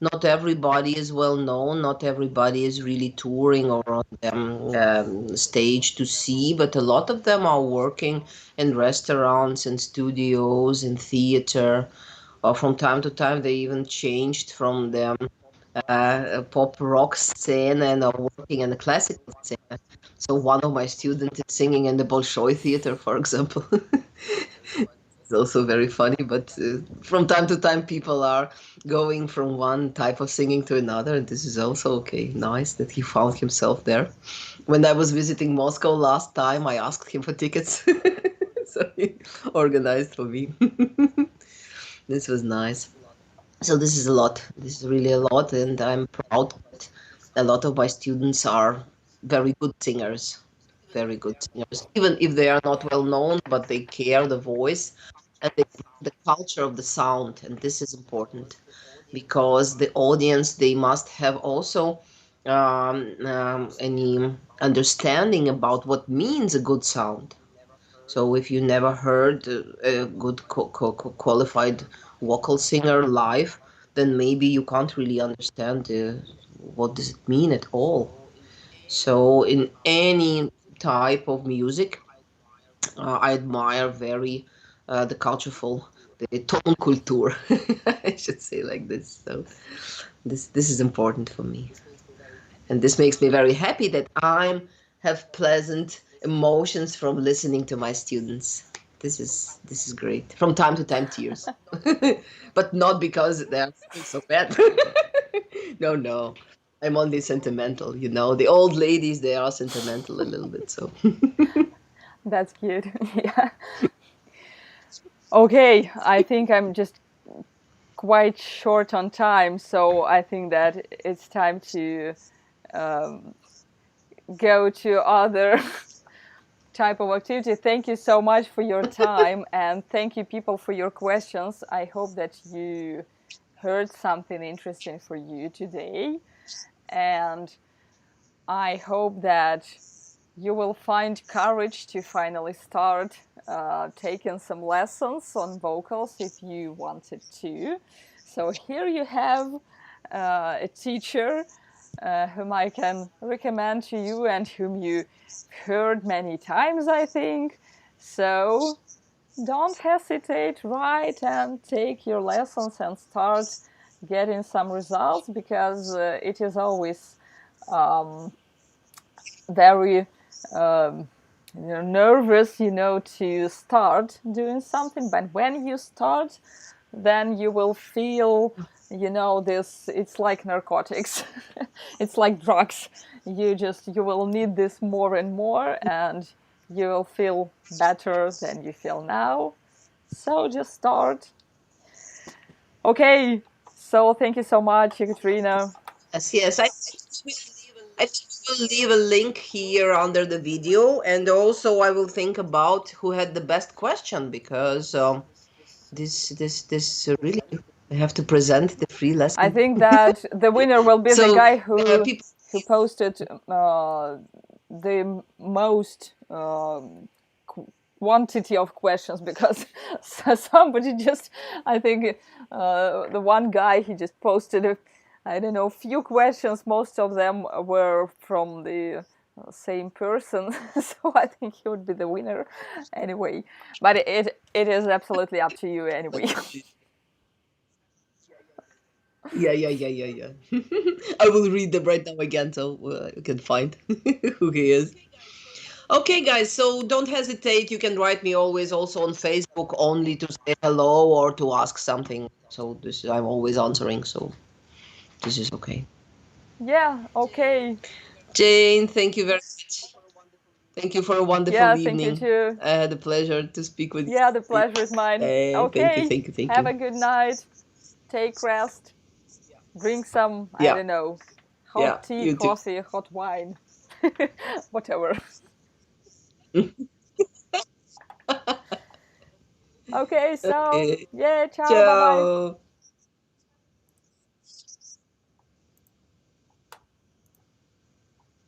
B: Not everybody is well known, not everybody is really touring or on the stage to see, but a lot of them are working in restaurants and studios and theater. From time to time, they even changed from the pop rock scene and are working in the classical scene. So one of my students is singing in the Bolshoi Theater, for example. It's also very funny, but from time to time, people are going from one type of singing to another, and this is also okay. Nice that he found himself there. When I was visiting Moscow last time, I asked him for tickets, so he organized for me. This was nice. So this is a lot. This is really a lot, and I'm proud that a lot of my students are very good singers, very good singers. Even if they are not well known, but they care the voice and the culture of the sound, and this is important because the audience they must have also any understanding about what means a good sound. So if you never heard a good qualified vocal singer live, then maybe you can't really understand what does it mean at all. So in any type of music, I admire very the cultureful, the tonkultur, I should say like this. So this is important for me, and this makes me very happy that I have pleasant emotions from listening to my students. This is great. From time to time, tears, but not because they're feeling so bad. No, no. I'm only sentimental, you know. The old ladies, they are sentimental a little bit, so.
A: That's cute. Yeah. Okay, I think I'm just quite short on time, so I think that it's time to go to other type of activity. Thank you so much for your time, and thank you people for your questions. I hope that you heard something interesting for you today, and I hope that you will find courage to finally start taking some lessons on vocals if you wanted to. So here you have a teacher whom I can recommend to you and whom you heard many times, I think. So don't hesitate, write and take your lessons and start getting some results, because it is always very nervous, to start doing something. But when you start, then you will feel, this. It's like narcotics. It's like drugs. You will need this more and more, and you will feel better than you feel now. So just start. Okay. So thank you so much, Ekaterina.
B: Yes, yes. I will leave a link here under the video, and also I will think about who had the best question, because this really, I have to present the free
A: I
B: lesson.
A: think that the winner will be the
B: So
A: guy who
B: people,
A: posted the most quantity of questions, because somebody just, I think the one guy, he just posted I don't know, few questions. Most of them were from the same person, so I think he would be the winner anyway. But it is absolutely up to you anyway.
B: yeah. I will read them right now again, so you can find who he is. Okay, guys, so don't hesitate. You can write me always also on Facebook, only to say hello or to ask something. So this I'm always answering, so this is okay.
A: Yeah, okay.
B: Jane, thank you very much. Thank you for a wonderful
A: Yeah, thank you
B: evening.
A: too.
B: I had the pleasure to speak with
A: Yeah, the
B: you.
A: pleasure is mine.
B: Thank you,
A: Okay,
B: thank you, thank
A: have
B: you.
A: a good night. Take rest. Drink some, I
B: Yeah,
A: don't know,
B: yeah,
A: hot tea,
B: you too.
A: coffee, hot wine, whatever. Okay, so
B: Okay,
A: yeah, ciao, bye bye.
B: ciao.